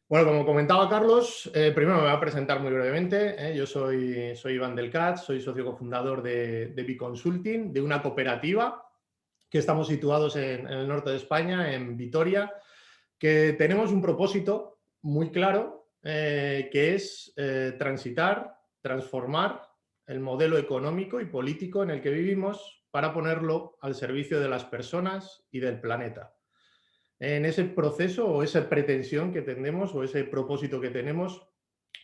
Bueno, como comentaba Carlos, primero me voy a presentar muy brevemente. Yo soy Iván del Cat, soy socio cofundador de Biconsulting, de una cooperativa que estamos situados en el norte de España, en Vitoria, que tenemos un propósito muy claro, que es transitar, transformar el modelo económico y político en el que vivimos para ponerlo al servicio de las personas y del planeta. En ese proceso o esa pretensión que tenemos o ese propósito que tenemos,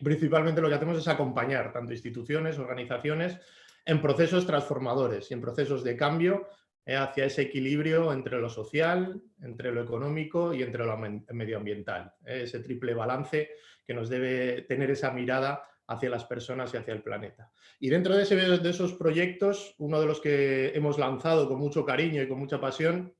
principalmente lo que hacemos es acompañar tanto instituciones, organizaciones en procesos transformadores y en procesos de cambio hacia ese equilibrio entre lo social, entre lo económico y entre lo medioambiental. Ese triple balance que nos debe tener esa mirada hacia las personas y hacia el planeta. Y dentro de esos proyectos, uno de los que hemos lanzado con mucho cariño y con mucha pasión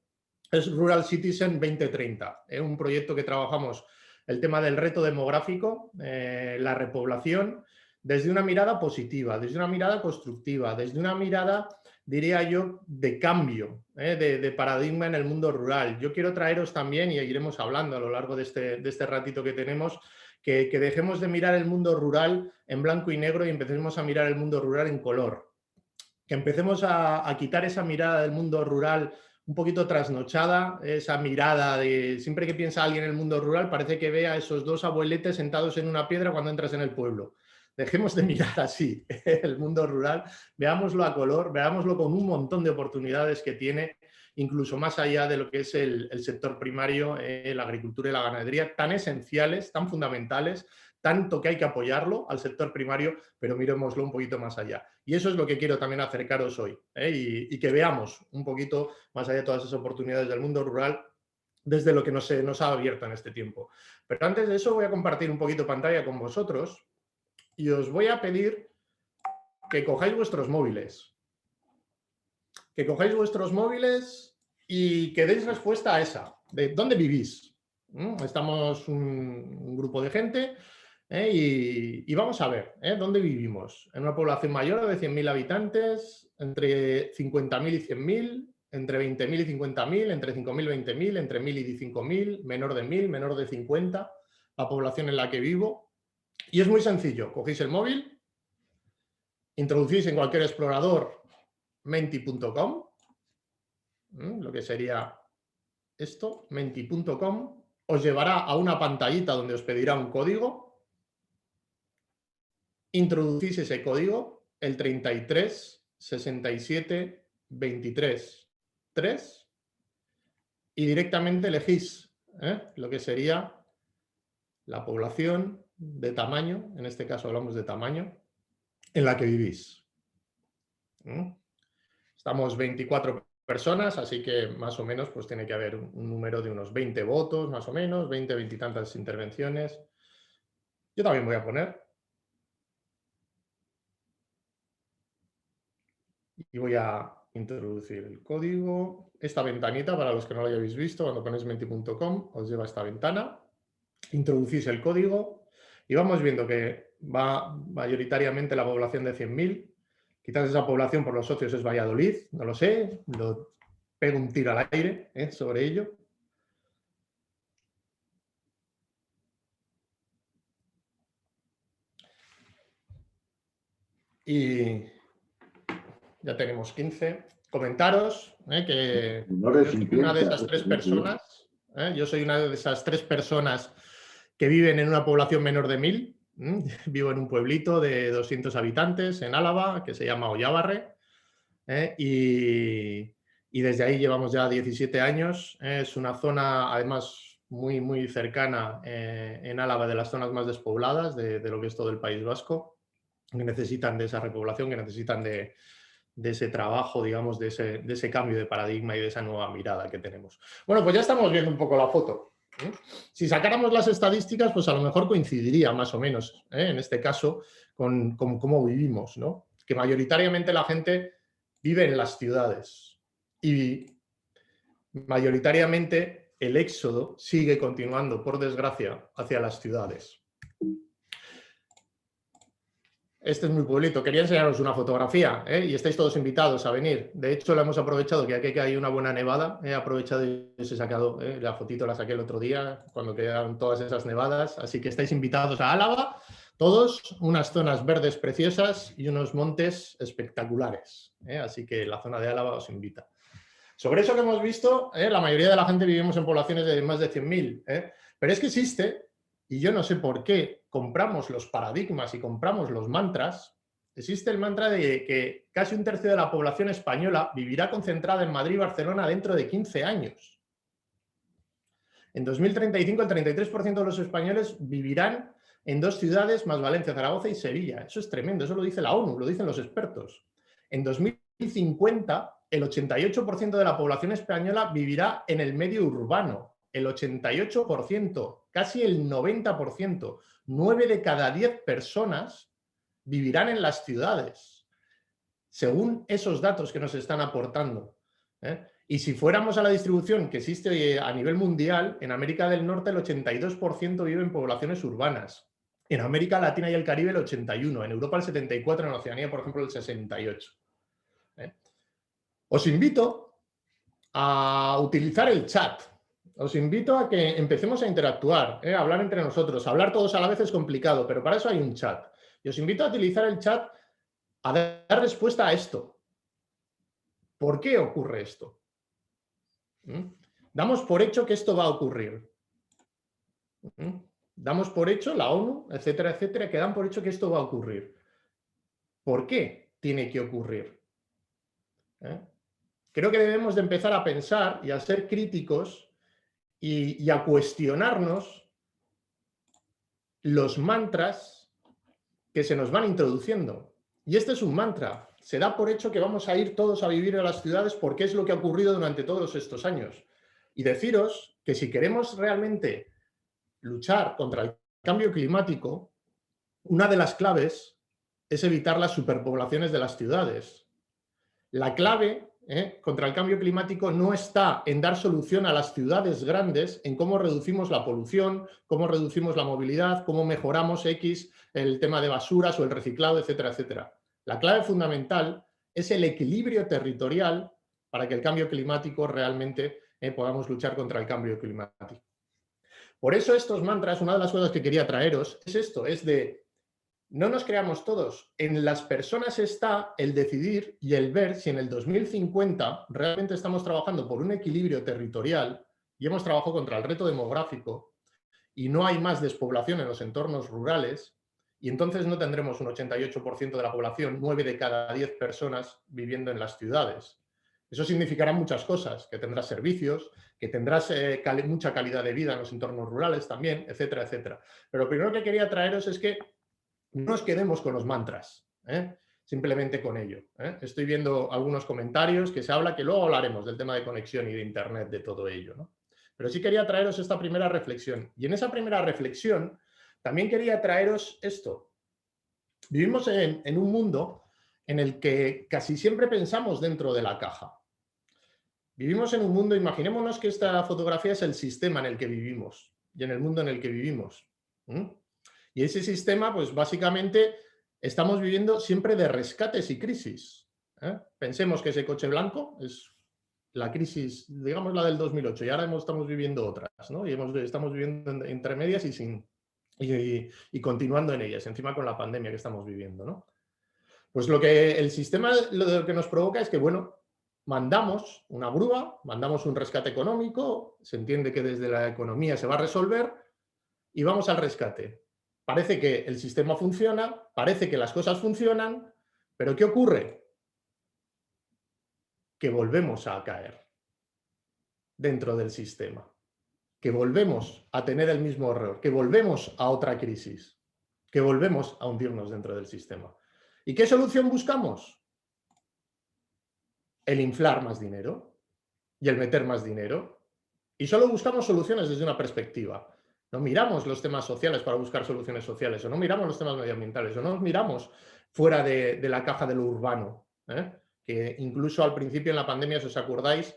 es Rural Citizen 2030, un proyecto que trabajamos el tema del reto demográfico, la repoblación, desde una mirada positiva, desde una mirada constructiva, desde una mirada, diría yo, de cambio, de paradigma en el mundo rural. Yo quiero traeros también, y iremos hablando a lo largo de este ratito que tenemos, que dejemos de mirar el mundo rural en blanco y negro y empecemos a mirar el mundo rural en color. Que empecemos a quitar esa mirada del mundo rural un poquito trasnochada, esa mirada de siempre que piensa alguien en el mundo rural parece que ve a esos dos abueletes sentados en una piedra cuando entras en el pueblo. Dejemos de mirar así el mundo rural, veámoslo a color, veámoslo con un montón de oportunidades que tiene, incluso más allá de lo que es el sector primario, la agricultura y la ganadería, tan esenciales, tan fundamentales, tanto que hay que apoyarlo al sector primario, pero miremoslo un poquito más allá. Y eso es lo que quiero también acercaros hoy, y que veamos un poquito más allá de todas esas oportunidades del mundo rural desde lo que nos ha abierto en este tiempo. Pero antes de eso voy a compartir un poquito pantalla con vosotros y os voy a pedir que cojáis vuestros móviles. Que cojáis vuestros móviles y que deis respuesta a esa, de dónde vivís. Estamos un grupo de gente y vamos a ver dónde vivimos. En una población mayor de 100.000 habitantes, entre 50.000 y 100.000, entre 20.000 y 50.000, entre 5.000 y 20.000, entre 1.000 y 5.000, menor de 1.000, menor de 50, la población en la que vivo. Y es muy sencillo, cogéis el móvil, introducís en cualquier explorador menti.com, lo que sería esto, menti.com, os llevará a una pantallita donde os pedirá un código, introducís ese código, el 33 67 23 3, y directamente elegís lo que sería la población de tamaño, en este caso hablamos de tamaño, en la que vivís. Estamos 24 personas, así que más o menos pues tiene que haber un número de unos 20 votos, más o menos, 20 y tantas intervenciones. Yo también voy a poner. Y voy a introducir el código. Esta ventanita, para los que no lo hayáis visto, cuando ponéis menti.com, os lleva a esta ventana. Introducís el código y vamos viendo que va mayoritariamente la población de 100.000. Quizás esa población por los socios es Valladolid, no lo sé, lo pego un tiro al aire sobre ello. Y ya tenemos 15. Comentaros que yo soy una de esas tres personas. Yo soy una de esas tres personas que viven en una población menor de 1.000. Vivo en un pueblito de 200 habitantes en Álava, que se llama Ollabarre. Y desde ahí llevamos ya 17 años. Es una zona, además, muy, muy cercana en Álava, de las zonas más despobladas de lo que es todo el País Vasco, que necesitan de esa repoblación, que necesitan de ese trabajo, digamos, de ese cambio de paradigma y de esa nueva mirada que tenemos. Bueno, pues ya estamos viendo un poco la foto. Si sacáramos las estadísticas, pues a lo mejor coincidiría más o menos, en este caso, con cómo vivimos, ¿no? Que mayoritariamente la gente vive en las ciudades y mayoritariamente el éxodo sigue continuando, por desgracia, hacia las ciudades. Este es mi pueblito. Quería enseñaros una fotografía, ¿eh? Y estáis todos invitados a venir. De hecho, lo hemos aprovechado, que aquí que hay una buena nevada. He aprovechado y os he sacado, la fotito, la saqué el otro día, cuando quedaron todas esas nevadas. Así que estáis invitados a Álava, todos, unas zonas verdes preciosas y unos montes espectaculares, ¿eh? Así que la zona de Álava os invita. Sobre eso que hemos visto, la mayoría de la gente vivimos en poblaciones de más de 100.000, ¿eh? Pero es que existe, y yo no sé por qué compramos los paradigmas y compramos los mantras. Existe el mantra de que casi un tercio de la población española vivirá concentrada en Madrid y Barcelona dentro de 15 años. En 2035 el 33% de los españoles vivirán en 2 ciudades más Valencia, Zaragoza y Sevilla. Eso es tremendo, eso lo dice la ONU, lo dicen los expertos. En 2050 el 88% de la población española vivirá en el medio urbano. El 88%, casi el 90%. 9 de cada 10 personas vivirán en las ciudades, según esos datos que nos están aportando, ¿eh? Y si fuéramos a la distribución que existe hoy a nivel mundial, en América del Norte el 82% vive en poblaciones urbanas. En América Latina y el Caribe el 81%, en Europa el 74%, en Oceanía, por ejemplo, el 68%. Os invito a utilizar el chat. Os invito a que empecemos a interactuar, a hablar entre nosotros. Hablar todos a la vez es complicado, pero para eso hay un chat. Y os invito a utilizar el chat a dar respuesta a esto. ¿Por qué ocurre esto? Damos por hecho que esto va a ocurrir. Damos por hecho, la ONU, etcétera, etcétera, que dan por hecho que esto va a ocurrir. ¿Por qué tiene que ocurrir? Creo que debemos de empezar a pensar y a ser críticos y a cuestionarnos los mantras que se nos van introduciendo. Y este es un mantra. Se da por hecho que vamos a ir todos a vivir a las ciudades porque es lo que ha ocurrido durante todos estos años. Y deciros que si queremos realmente luchar contra el cambio climático, una de las claves es evitar las superpoblaciones de las ciudades. La clave contra el cambio climático no está en dar solución a las ciudades grandes, en cómo reducimos la polución, cómo reducimos la movilidad, cómo mejoramos el tema de basuras o el reciclado, etcétera, etcétera. La clave fundamental es el equilibrio territorial para que el cambio climático realmente podamos luchar contra el cambio climático. Por eso estos mantras, una de las cosas que quería traeros es esto, es de no nos creamos todos. En las personas está el decidir y el ver si en el 2050 realmente estamos trabajando por un equilibrio territorial y hemos trabajado contra el reto demográfico y no hay más despoblación en los entornos rurales y entonces no tendremos un 88% de la población, 9 de cada 10 personas viviendo en las ciudades. Eso significará muchas cosas, que tendrás servicios, que tendrás mucha calidad de vida en los entornos rurales también, etcétera, etcétera. Pero lo primero que quería traeros es que no nos quedemos con los mantras, simplemente con ello. Estoy viendo algunos comentarios que se habla, que luego hablaremos del tema de conexión y de Internet, de todo ello, ¿no? Pero sí quería traeros esta primera reflexión. Y en esa primera reflexión también quería traeros esto. Vivimos en un mundo en el que casi siempre pensamos dentro de la caja. Vivimos en un mundo, imaginémonos que esta fotografía es el sistema en el que vivimos y en el mundo en el que vivimos. Y ese sistema, pues básicamente estamos viviendo siempre de rescates y crisis. Pensemos que ese coche blanco es la crisis, digamos la del 2008, y ahora estamos viviendo otras, ¿no? Y estamos viviendo entre medias y continuando en ellas, encima con la pandemia que estamos viviendo, ¿no? Pues lo que el sistema lo que nos provoca es que, bueno, mandamos una grúa, mandamos un rescate económico, se entiende que desde la economía se va a resolver y vamos al rescate. Parece que el sistema funciona, parece que las cosas funcionan, pero ¿qué ocurre? Que volvemos a caer dentro del sistema, que volvemos a tener el mismo error, que volvemos a otra crisis, que volvemos a hundirnos dentro del sistema. ¿Y qué solución buscamos? El inflar más dinero y el meter más dinero. Y solo buscamos soluciones desde una perspectiva. No miramos los temas sociales para buscar soluciones sociales, o no miramos los temas medioambientales, o no nos miramos fuera de la caja de lo urbano, que incluso al principio en la pandemia, si os acordáis,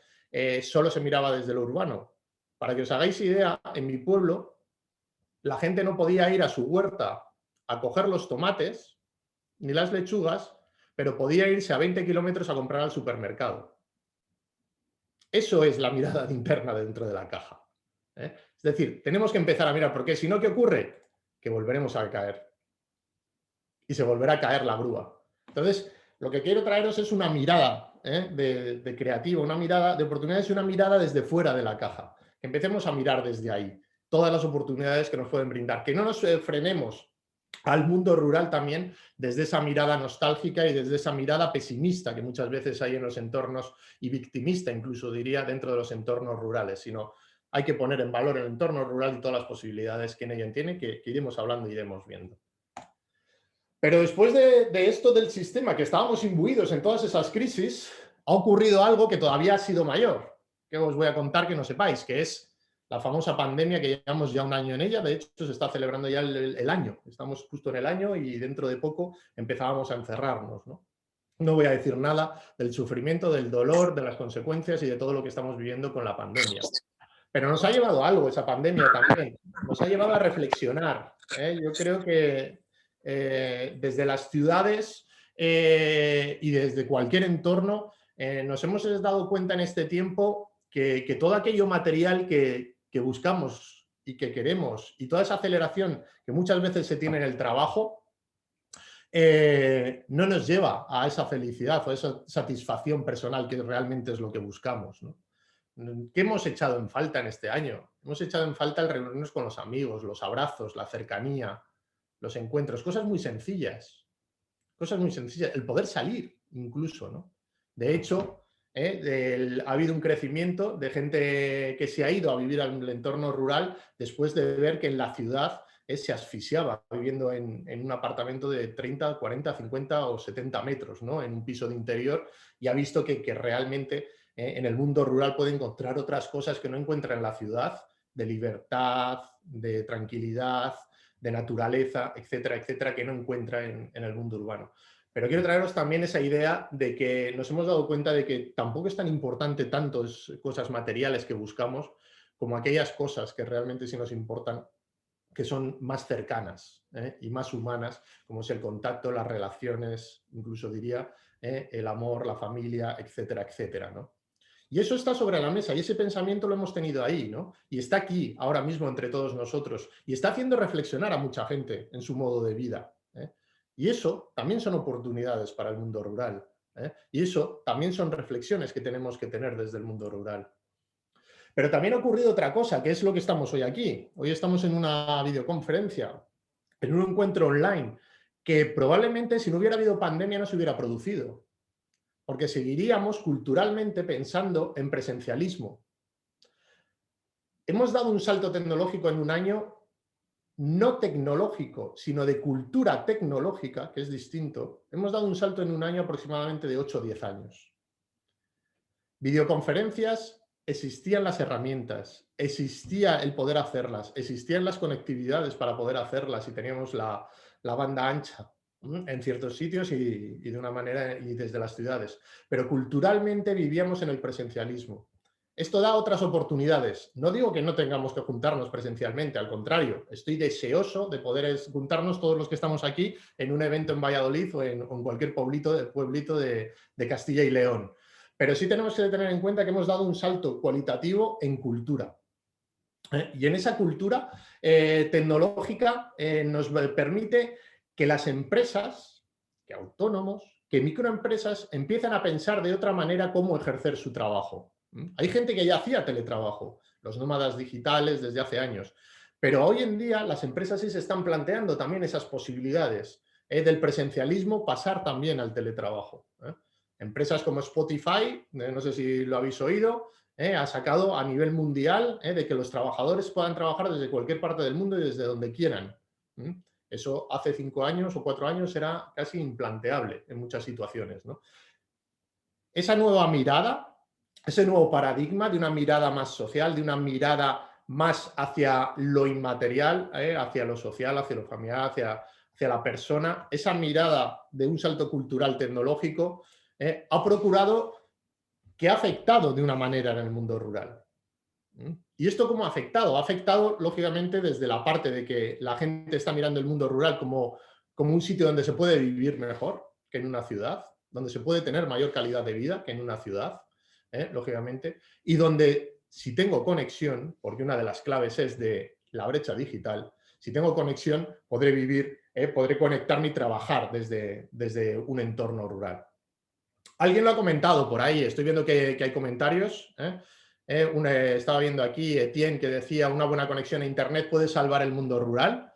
solo se miraba desde lo urbano. Para que os hagáis idea, en mi pueblo la gente no podía ir a su huerta a coger los tomates ni las lechugas, pero podía irse a 20 kilómetros a comprar al supermercado. Eso es la mirada interna dentro de la caja. Es decir, tenemos que empezar a mirar, porque si no, ¿qué ocurre? Que volveremos a caer. Y se volverá a caer la grúa. Entonces, lo que quiero traeros es una mirada de creativo, una mirada de oportunidades y una mirada desde fuera de la caja. Empecemos a mirar desde ahí todas las oportunidades que nos pueden brindar. Que no nos frenemos al mundo rural también desde esa mirada nostálgica y desde esa mirada pesimista que muchas veces hay en los entornos, y victimista incluso diría, dentro de los entornos rurales, sino hay que poner en valor el entorno rural y todas las posibilidades que en ello tiene, que iremos hablando y iremos viendo. Pero después de esto del sistema, que estábamos imbuidos en todas esas crisis, ha ocurrido algo que todavía ha sido mayor, que os voy a contar que no sepáis, que es la famosa pandemia, que llevamos ya un año en ella. De hecho, se está celebrando ya el año. Estamos justo en el año y dentro de poco empezábamos a encerrarnos, ¿no? No voy a decir nada del sufrimiento, del dolor, de las consecuencias y de todo lo que estamos viviendo con la pandemia. Pero nos ha llevado a algo esa pandemia también. Nos ha llevado a reflexionar. Yo creo que desde las ciudades y desde cualquier entorno nos hemos dado cuenta en este tiempo que todo aquello material que buscamos y que queremos, y toda esa aceleración que muchas veces se tiene en el trabajo, no nos lleva a esa felicidad o a esa satisfacción personal que realmente es lo que buscamos, ¿no? ¿Qué hemos echado en falta en este año? Hemos echado en falta el reunirnos con los amigos, los abrazos, la cercanía, los encuentros, cosas muy sencillas, el poder salir incluso, ¿no? De hecho, ha habido un crecimiento de gente que se ha ido a vivir al entorno rural después de ver que en la ciudad se asfixiaba viviendo en un apartamento de 30, 40, 50 o 70 metros, ¿no? En un piso de interior, y ha visto que realmente en el mundo rural puede encontrar otras cosas que no encuentra en la ciudad, de libertad, de tranquilidad, de naturaleza, etcétera, etcétera, que no encuentra en el mundo urbano. Pero quiero traeros también esa idea de que nos hemos dado cuenta de que tampoco es tan importante tantas cosas materiales que buscamos como aquellas cosas que realmente sí nos importan, que son más cercanas y más humanas, como es el contacto, las relaciones, incluso diría, el amor, la familia, etcétera, etcétera, ¿no? Y eso está sobre la mesa y ese pensamiento lo hemos tenido ahí, ¿no? Y está aquí, ahora mismo, entre todos nosotros, y está haciendo reflexionar a mucha gente en su modo de vida. Y eso también son oportunidades para el mundo rural. Y eso también son reflexiones que tenemos que tener desde el mundo rural. Pero también ha ocurrido otra cosa, que es lo que estamos hoy aquí. Hoy estamos en una videoconferencia, en un encuentro online, que probablemente si no hubiera habido pandemia no se hubiera producido, porque seguiríamos culturalmente pensando en presencialismo. Hemos dado un salto tecnológico en un año, no tecnológico, sino de cultura tecnológica, que es distinto. Hemos dado un salto en un año aproximadamente de 8 o 10 años. Videoconferencias, existían las herramientas, existía el poder hacerlas, existían las conectividades para poder hacerlas y teníamos la banda ancha en ciertos sitios y de una manera y desde las ciudades. Pero culturalmente vivíamos en el presencialismo. Esto da otras oportunidades. No digo que no tengamos que juntarnos presencialmente, al contrario, estoy deseoso de poder juntarnos todos los que estamos aquí en un evento en Valladolid o en cualquier pueblito de Castilla y León. Pero sí tenemos que tener en cuenta que hemos dado un salto cualitativo en cultura. Y en esa cultura tecnológica nos permite que las empresas, que autónomos, que microempresas empiezan a pensar de otra manera cómo ejercer su trabajo. Hay gente que ya hacía teletrabajo, los nómadas digitales desde hace años, pero hoy en día las empresas sí se están planteando también esas posibilidades del presencialismo pasar también al teletrabajo. Empresas como Spotify, no sé si lo habéis oído, ha sacado a nivel mundial de que los trabajadores puedan trabajar desde cualquier parte del mundo y desde donde quieran. Eso hace 5 años o 4 años era casi implanteable en muchas situaciones, ¿no? Esa nueva mirada, ese nuevo paradigma de una mirada más social, de una mirada más hacia lo inmaterial, hacia lo social, hacia lo familiar, hacia la persona, esa mirada de un salto cultural tecnológico, ha procurado que ha afectado de una manera en el mundo rural. ¿Y esto cómo ha afectado? Ha afectado, lógicamente, desde la parte de que la gente está mirando el mundo rural como como un sitio donde se puede vivir mejor que en una ciudad, donde se puede tener mayor calidad de vida que en una ciudad, lógicamente, y donde si tengo conexión, porque una de las claves es de la brecha digital, si tengo conexión podré vivir, podré conectarme y trabajar desde un entorno rural. Alguien lo ha comentado por ahí, estoy viendo que hay comentarios. Estaba viendo aquí Etienne que decía una buena conexión a Internet puede salvar el mundo rural.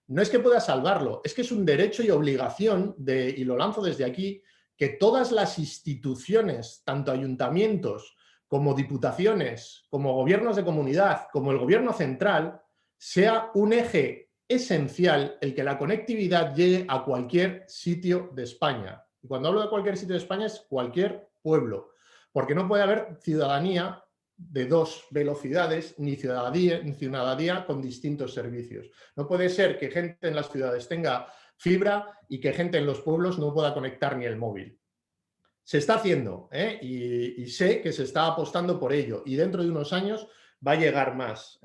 No es que pueda salvarlo, es que es un derecho y obligación, y lo lanzo desde aquí, que todas las instituciones, tanto ayuntamientos como diputaciones, como gobiernos de comunidad, como el gobierno central, sea un eje esencial el que la conectividad llegue a cualquier sitio de España. Y cuando hablo de cualquier sitio de España es cualquier pueblo, porque no puede haber ciudadanía de dos velocidades ni ciudadanía con distintos servicios. No puede ser que gente en las ciudades tenga fibra y que gente en los pueblos no pueda conectar ni el móvil. Se está haciendo, y sé que se está apostando por ello y dentro de unos años va a llegar más.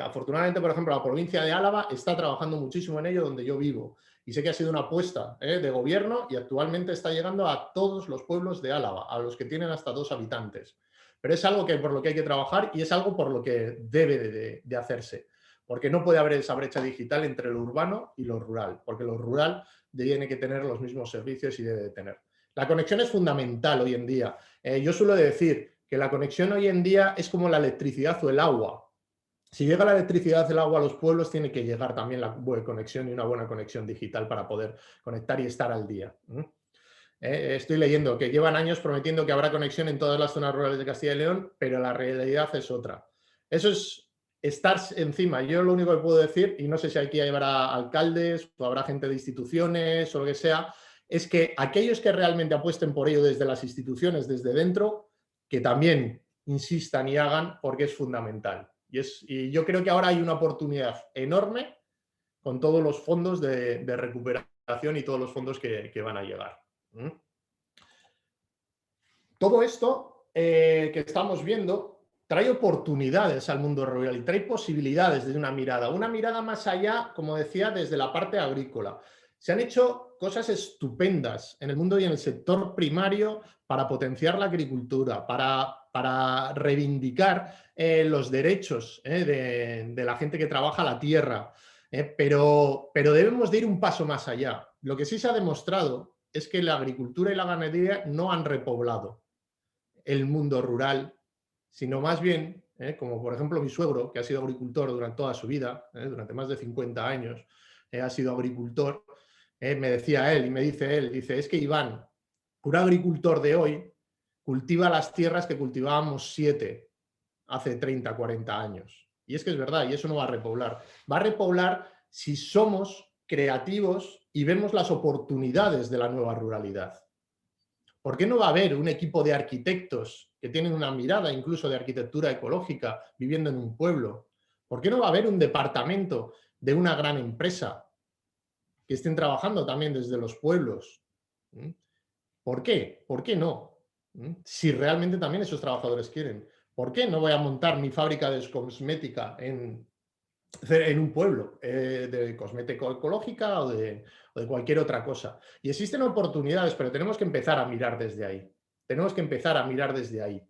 Afortunadamente, por ejemplo, la provincia de Álava está trabajando muchísimo en ello donde yo vivo y sé que ha sido una apuesta de gobierno y actualmente está llegando a todos los pueblos de Álava, a los que tienen hasta 2 habitantes. Pero es algo por lo que hay que trabajar y es algo por lo que debe de hacerse, porque no puede haber esa brecha digital entre lo urbano y lo rural, porque lo rural tiene que tener los mismos servicios y debe de tener. La conexión es fundamental hoy en día. Yo suelo decir que la conexión hoy en día es como la electricidad o el agua. Si llega la electricidad, el agua a los pueblos, tiene que llegar también la buena conexión y una buena conexión digital para poder conectar y estar al día. Estoy leyendo que llevan años prometiendo que habrá conexión en todas las zonas rurales de Castilla y León, pero la realidad es otra. Eso es estar encima. Yo lo único que puedo decir, y no sé si aquí habrá alcaldes o habrá gente de instituciones o lo que sea, es que aquellos que realmente apuesten por ello desde las instituciones, desde dentro, que también insistan y hagan porque es fundamental. Y yo creo que ahora hay una oportunidad enorme con todos los fondos de recuperación y todos los fondos que van a llegar. Todo esto que estamos viendo trae oportunidades al mundo rural y trae posibilidades desde una mirada más allá, como decía, desde la parte agrícola. Se han hecho cosas estupendas en el mundo y en el sector primario para potenciar la agricultura, para reivindicar los derechos de la gente que trabaja la tierra, pero debemos de ir un paso más allá. Lo que sí se ha demostrado es que la agricultura y la ganadería no han repoblado el mundo rural, sino más bien, como por ejemplo mi suegro, que ha sido agricultor durante toda su vida, durante más de 50 años, ha sido agricultor, me decía él y me dice él, dice, es que Iván, un agricultor de hoy cultiva las tierras que cultivábamos 7 hace 30, 40 años. Y es que es verdad, y eso no va a repoblar. Va a repoblar si somos creativos y vemos las oportunidades de la nueva ruralidad. ¿Por qué no va a haber un equipo de arquitectos que tienen una mirada incluso de arquitectura ecológica viviendo en un pueblo? ¿Por qué no va a haber un departamento de una gran empresa que estén trabajando también desde los pueblos? ¿Por qué? ¿Por qué no? Si realmente también esos trabajadores quieren. ¿Por qué no voy a montar mi fábrica de cosmética en un pueblo de cosmética ecológica o de cualquier otra cosa? Y existen oportunidades, pero tenemos que empezar a mirar desde ahí. Tenemos que empezar a mirar desde ahí.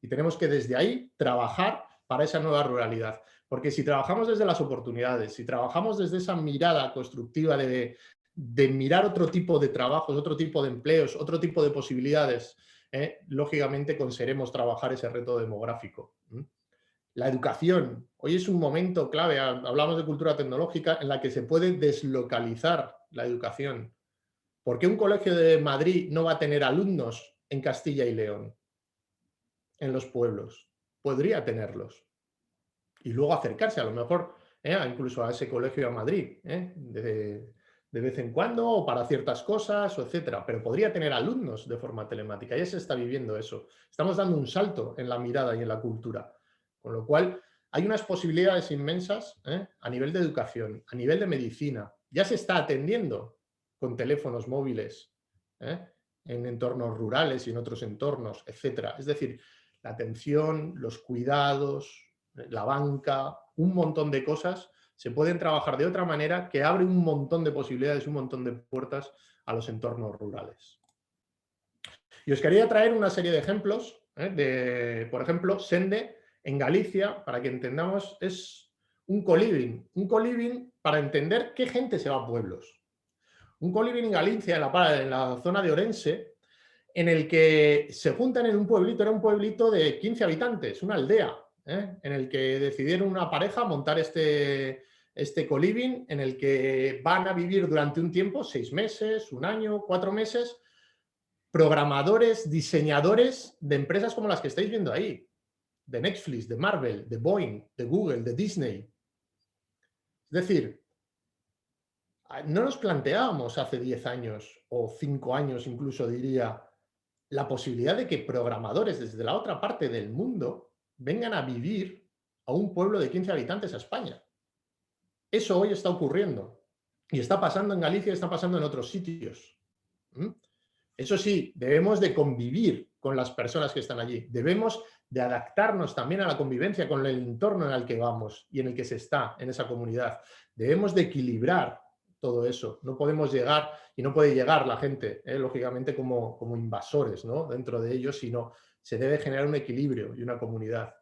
Y tenemos que desde ahí trabajar para esa nueva ruralidad. Porque si trabajamos desde las oportunidades, si trabajamos desde esa mirada constructiva de mirar otro tipo de trabajos, otro tipo de empleos, otro tipo de posibilidades, lógicamente conseguiremos trabajar ese reto demográfico. La educación. Hoy es un momento clave, hablamos de cultura tecnológica, en la que se puede deslocalizar la educación. ¿Por qué un colegio de Madrid no va a tener alumnos en Castilla y León, en los pueblos? Podría tenerlos. Y luego acercarse a lo mejor incluso a ese colegio de Madrid, de vez en cuando o para ciertas cosas, etcétera. Pero podría tener alumnos de forma telemática. Ya se está viviendo eso. Estamos dando un salto en la mirada y en la cultura. Con lo cual, hay unas posibilidades inmensas a nivel de educación, a nivel de medicina. Ya se está atendiendo con teléfonos móviles en entornos rurales y en otros entornos, etcétera. Es decir, la atención, los cuidados, la banca, un montón de cosas se pueden trabajar de otra manera que abre un montón de posibilidades, un montón de puertas a los entornos rurales. Y os quería traer una serie de ejemplos, por ejemplo, Sende, en Galicia, para que entendamos, es un co-living para entender qué gente se va a pueblos. Un co-living en Galicia, en la zona de Orense, en el que se juntan en un pueblito, era un pueblito de 15 habitantes, una aldea, en el que decidieron una pareja montar este co-living, en el que van a vivir durante un tiempo, 6 meses, un año, 4 meses, programadores, diseñadores de empresas como las que estáis viendo ahí, de Netflix, de Marvel, de Boeing, de Google, de Disney. Es decir, no nos planteábamos hace 10 años o 5 años incluso, diría, la posibilidad de que programadores desde la otra parte del mundo vengan a vivir a un pueblo de 15 habitantes a España. Eso hoy está ocurriendo y está pasando en Galicia y está pasando en otros sitios. Eso sí, debemos de convivir con las personas que están allí. Debemos de adaptarnos también a la convivencia con el entorno en el que vamos y en el que se está, en esa comunidad. Debemos de equilibrar todo eso. No podemos llegar, y no puede llegar la gente, lógicamente, como invasores, ¿no?, dentro de ellos, sino se debe generar un equilibrio y una comunidad.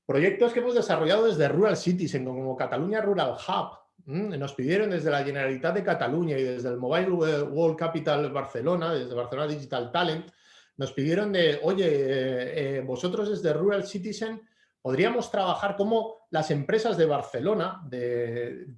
Proyectos que hemos desarrollado desde Rural Citizen, como Catalunya Rural Hub. Nos pidieron desde la Generalitat de Cataluña y desde el Mobile World Capital Barcelona, desde Barcelona Digital Talent, nos pidieron de, oye, vosotros desde Rural Citizen podríamos trabajar como las empresas de Barcelona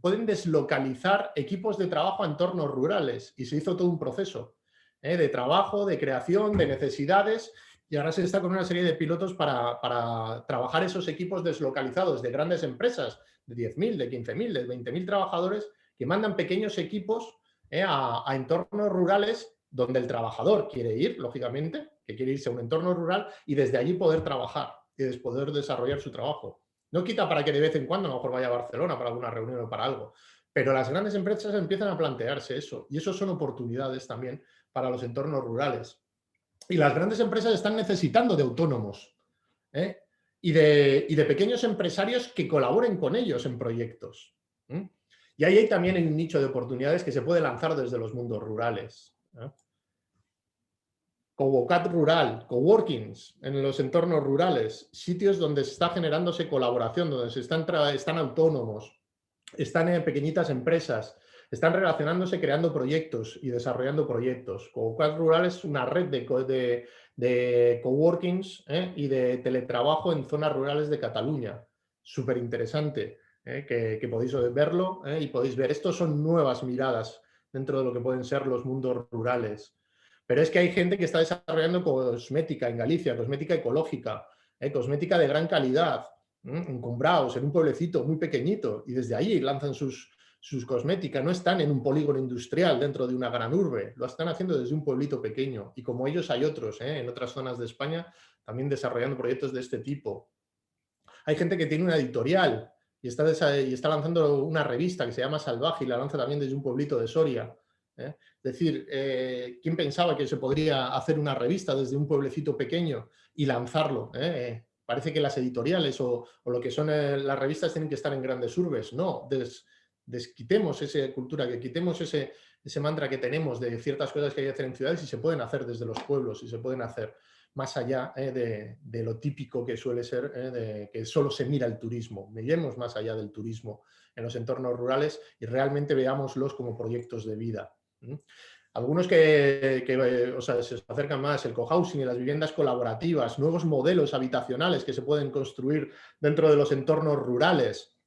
pueden deslocalizar equipos de trabajo a entornos rurales. Y se hizo todo un proceso de trabajo, de creación, de necesidades. Y ahora se está con una serie de pilotos para trabajar esos equipos deslocalizados de grandes empresas, de 10.000, de 15.000, de 20.000 trabajadores, que mandan pequeños equipos a entornos rurales donde el trabajador quiere ir, lógicamente, que quiere irse a un entorno rural y desde allí poder trabajar y poder desarrollar su trabajo. No quita para que de vez en cuando a lo mejor vaya a Barcelona para alguna reunión o para algo, pero las grandes empresas empiezan a plantearse eso y eso son oportunidades también para los entornos rurales. Y las grandes empresas están necesitando de autónomos y de pequeños empresarios que colaboren con ellos en proyectos. Y ahí hay también un nicho de oportunidades que se puede lanzar desde los mundos rurales. Covocat rural, coworkings en los entornos rurales, sitios donde se está generándose colaboración, donde están autónomos, están en pequeñitas empresas, están relacionándose, creando proyectos y desarrollando proyectos. Covocat Rural es una red de coworkings y de teletrabajo en zonas rurales de Cataluña. Súper interesante, que podéis verlo y podéis ver. Estos son nuevas miradas dentro de lo que pueden ser los mundos rurales. Pero es que hay gente que está desarrollando cosmética en Galicia, cosmética ecológica, cosmética de gran calidad, en Combraos, en un pueblecito muy pequeñito, y desde allí lanzan sus cosméticas. No están en un polígono industrial dentro de una gran urbe, lo están haciendo desde un pueblito pequeño. Y como ellos hay otros en otras zonas de España también desarrollando proyectos de este tipo. Hay gente que tiene una editorial y está lanzando una revista que se llama Salvaje y la lanza también desde un pueblito de Soria. Es decir, ¿quién pensaba que se podría hacer una revista desde un pueblecito pequeño y lanzarlo? Parece que las editoriales o lo que son las revistas tienen que estar en grandes urbes. No, desquitemos esa cultura, que quitemos ese mantra que tenemos de ciertas cosas que hay que hacer en ciudades y se pueden hacer desde los pueblos y se pueden hacer más allá de lo típico que suele ser, de que solo se mira el turismo. Miremos más allá del turismo en los entornos rurales y realmente veámoslos como proyectos de vida. Algunos que se acercan más, el cohousing y las viviendas colaborativas, nuevos modelos habitacionales que se pueden construir dentro de los entornos rurales.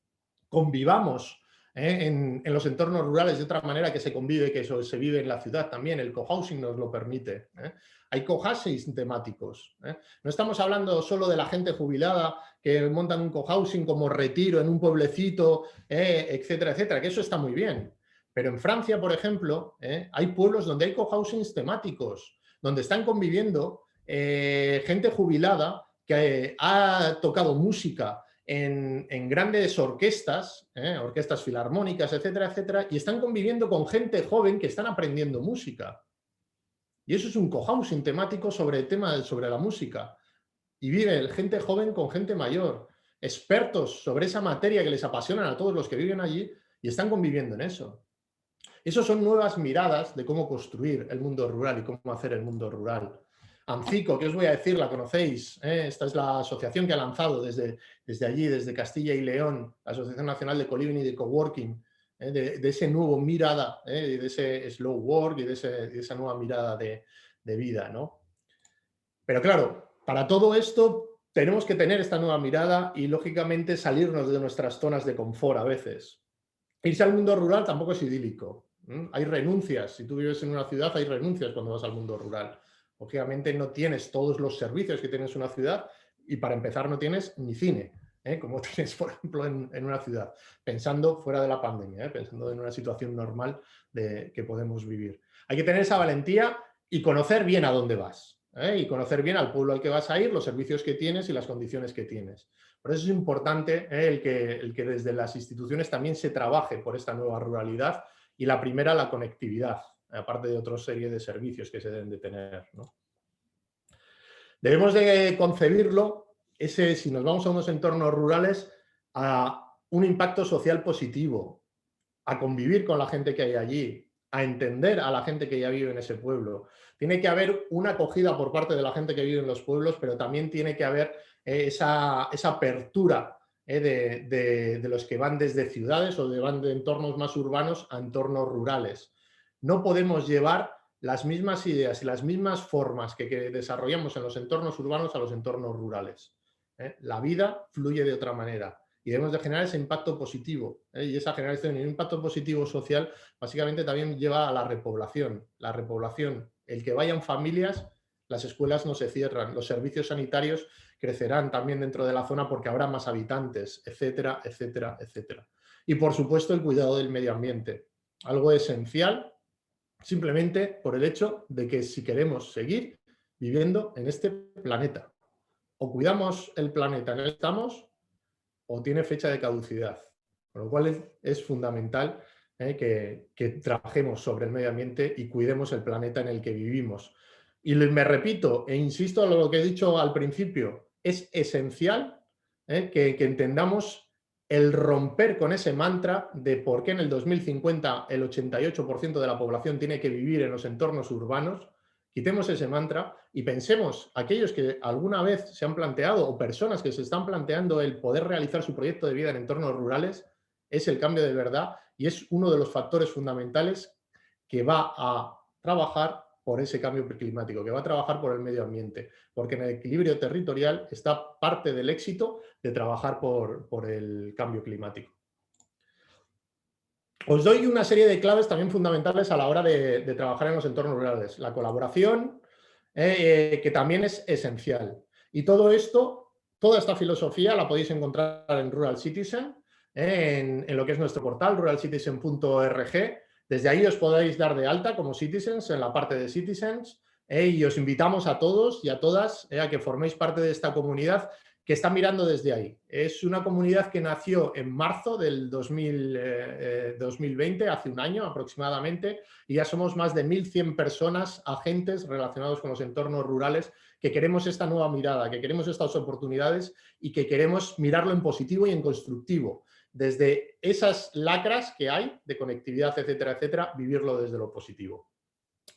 Convivamos en los entornos rurales de otra manera que se convive, que eso se vive en la ciudad también. El cohousing nos lo permite. Hay cohousing temáticos. No estamos hablando solo de la gente jubilada que montan un cohousing como retiro en un pueblecito, etcétera, etcétera, que eso está muy bien. Pero en Francia, por ejemplo, hay pueblos donde hay cohousings temáticos, donde están conviviendo gente jubilada que ha tocado música en grandes orquestas, orquestas filarmónicas, etcétera, etcétera, y están conviviendo con gente joven que están aprendiendo música. Y eso es un cohousing temático sobre la música. Y vive gente joven con gente mayor. expertos sobre esa materia que les apasionan a todos los que viven allí y están conviviendo en eso. Esas son nuevas miradas de cómo construir el mundo rural y cómo hacer el mundo rural. ANCICO, ¿qué os voy a decir? La conocéis. Esta es la asociación que ha lanzado desde allí, desde Castilla y León, la Asociación Nacional de Co-Living y de Coworking, de ese nuevo mirada, de ese slow work y de esa nueva mirada de vida, ¿no? Pero claro, para todo esto tenemos que tener esta nueva mirada y, lógicamente, salirnos de nuestras zonas de confort a veces. Irse al mundo rural tampoco es idílico. Hay renuncias. Si tú vives en una ciudad, hay renuncias cuando vas al mundo rural. Lógicamente no tienes todos los servicios que tienes en una ciudad y, para empezar, no tienes ni cine, como tienes, por ejemplo, en una ciudad, pensando fuera de la pandemia, pensando en una situación normal que podemos vivir. Hay que tener esa valentía y conocer bien a dónde vas, y conocer bien al pueblo al que vas a ir, los servicios que tienes y las condiciones que tienes. Por eso es importante el que desde las instituciones también se trabaje por esta nueva ruralidad, y la primera, la conectividad, aparte de otra serie de servicios que se deben de tener, ¿no? Debemos de concebirlo, si nos vamos a unos entornos rurales, a un impacto social positivo, a convivir con la gente que hay allí, a entender a la gente que ya vive en ese pueblo. Tiene que haber una acogida por parte de la gente que vive en los pueblos, pero también tiene que haber esa apertura de los que van desde ciudades o van de entornos más urbanos a entornos rurales. No podemos llevar las mismas ideas y las mismas formas que desarrollamos en los entornos urbanos a los entornos rurales. La vida fluye de otra manera y debemos de generar ese impacto positivo, y esa generación y un impacto positivo social básicamente también lleva a la repoblación. La repoblación, el que vayan familias, las escuelas no se cierran, los servicios sanitarios crecerán también dentro de la zona porque habrá más habitantes, etcétera, etcétera, etcétera. Y, por supuesto, el cuidado del medio ambiente, algo esencial simplemente por el hecho de que si queremos seguir viviendo en este planeta, o cuidamos el planeta en el que estamos, o tiene fecha de caducidad. Con lo cual es fundamental que trabajemos sobre el medio ambiente y cuidemos el planeta en el que vivimos. Y me repito e insisto en lo que he dicho al principio, es esencial que entendamos el romper con ese mantra de por qué en el 2050 el 88% de la población tiene que vivir en los entornos urbanos. Quitemos ese mantra y pensemos, aquellos que alguna vez se han planteado o personas que se están planteando el poder realizar su proyecto de vida en entornos rurales, es el cambio de verdad y es uno de los factores fundamentales que va a trabajar por ese cambio climático, que va a trabajar por el medio ambiente, porque en el equilibrio territorial está parte del éxito de trabajar por el cambio climático. Os doy una serie de claves también fundamentales a la hora de trabajar en los entornos rurales. La colaboración, que también es esencial. Y todo esto, toda esta filosofía la podéis encontrar en Rural Citizen, en lo que es nuestro portal, ruralcitizen.org. Desde ahí os podéis dar de alta como citizens en la parte de citizens, y os invitamos a todos y a todas a que forméis parte de esta comunidad que está mirando desde ahí. Es una comunidad que nació en marzo del 2020, hace un año aproximadamente, y ya somos más de 1.100 personas, agentes relacionados con los entornos rurales, que queremos esta nueva mirada, que queremos estas oportunidades y que queremos mirarlo en positivo y en constructivo. Desde esas lacras que hay de conectividad, etcétera, etcétera, vivirlo desde lo positivo.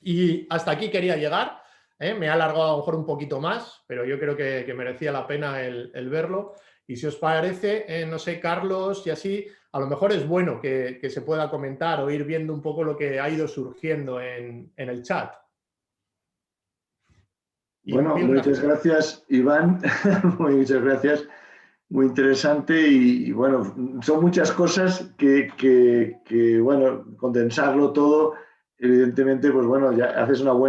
Y hasta aquí quería llegar. Me ha alargado a lo mejor un poquito más, pero yo creo que merecía la pena el verlo. Y si os parece, no sé, Carlos y así, a lo mejor es bueno que se pueda comentar o ir viendo un poco lo que ha ido surgiendo en el chat. Bueno, muchas gracias, Iván. Muchas gracias. Muy interesante y bueno, son muchas cosas que, bueno, condensarlo todo, evidentemente, pues bueno, ya haces un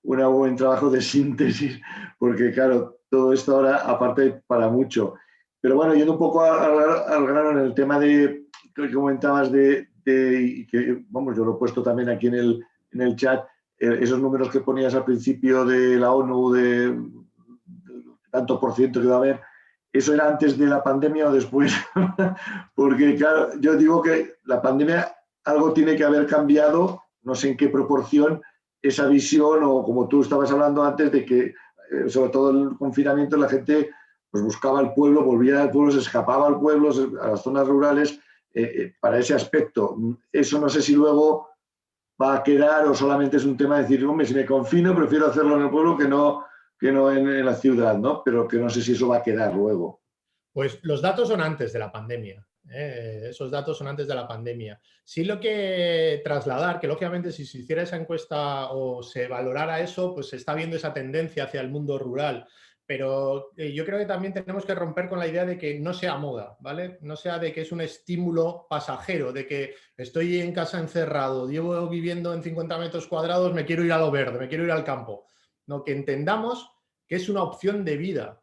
buen trabajo de síntesis, porque claro, todo esto ahora aparte para mucho. Pero bueno, yendo un poco al grano en el tema que comentabas que, vamos, yo lo he puesto también aquí en el chat, esos números que ponías al principio de la ONU de tanto por ciento que va a haber. ¿Eso era antes de la pandemia o después? Porque, claro, yo digo que la pandemia algo tiene que haber cambiado, no sé en qué proporción, esa visión, o como tú estabas hablando antes, de que, sobre todo el confinamiento, la gente pues buscaba el pueblo, volvía al pueblo, se escapaba al pueblo, a las zonas rurales, para ese aspecto. Eso no sé si luego va a quedar o solamente es un tema de decir, hombre, si me confino, prefiero hacerlo en el pueblo que no en la ciudad, ¿no? Pero que no sé si eso va a quedar luego. Pues los datos son antes de la pandemia. Esos datos son antes de la pandemia. Sí, lo que trasladar, que lógicamente si se hiciera esa encuesta o se valorara eso, pues se está viendo esa tendencia hacia el mundo rural. Pero yo creo que también tenemos que romper con la idea de que no sea moda, ¿vale? No sea de que es un estímulo pasajero, de que estoy en casa encerrado, llevo viviendo en 50 metros cuadrados, me quiero ir a lo verde, me quiero ir al campo. No, que entendamos que es una opción de vida.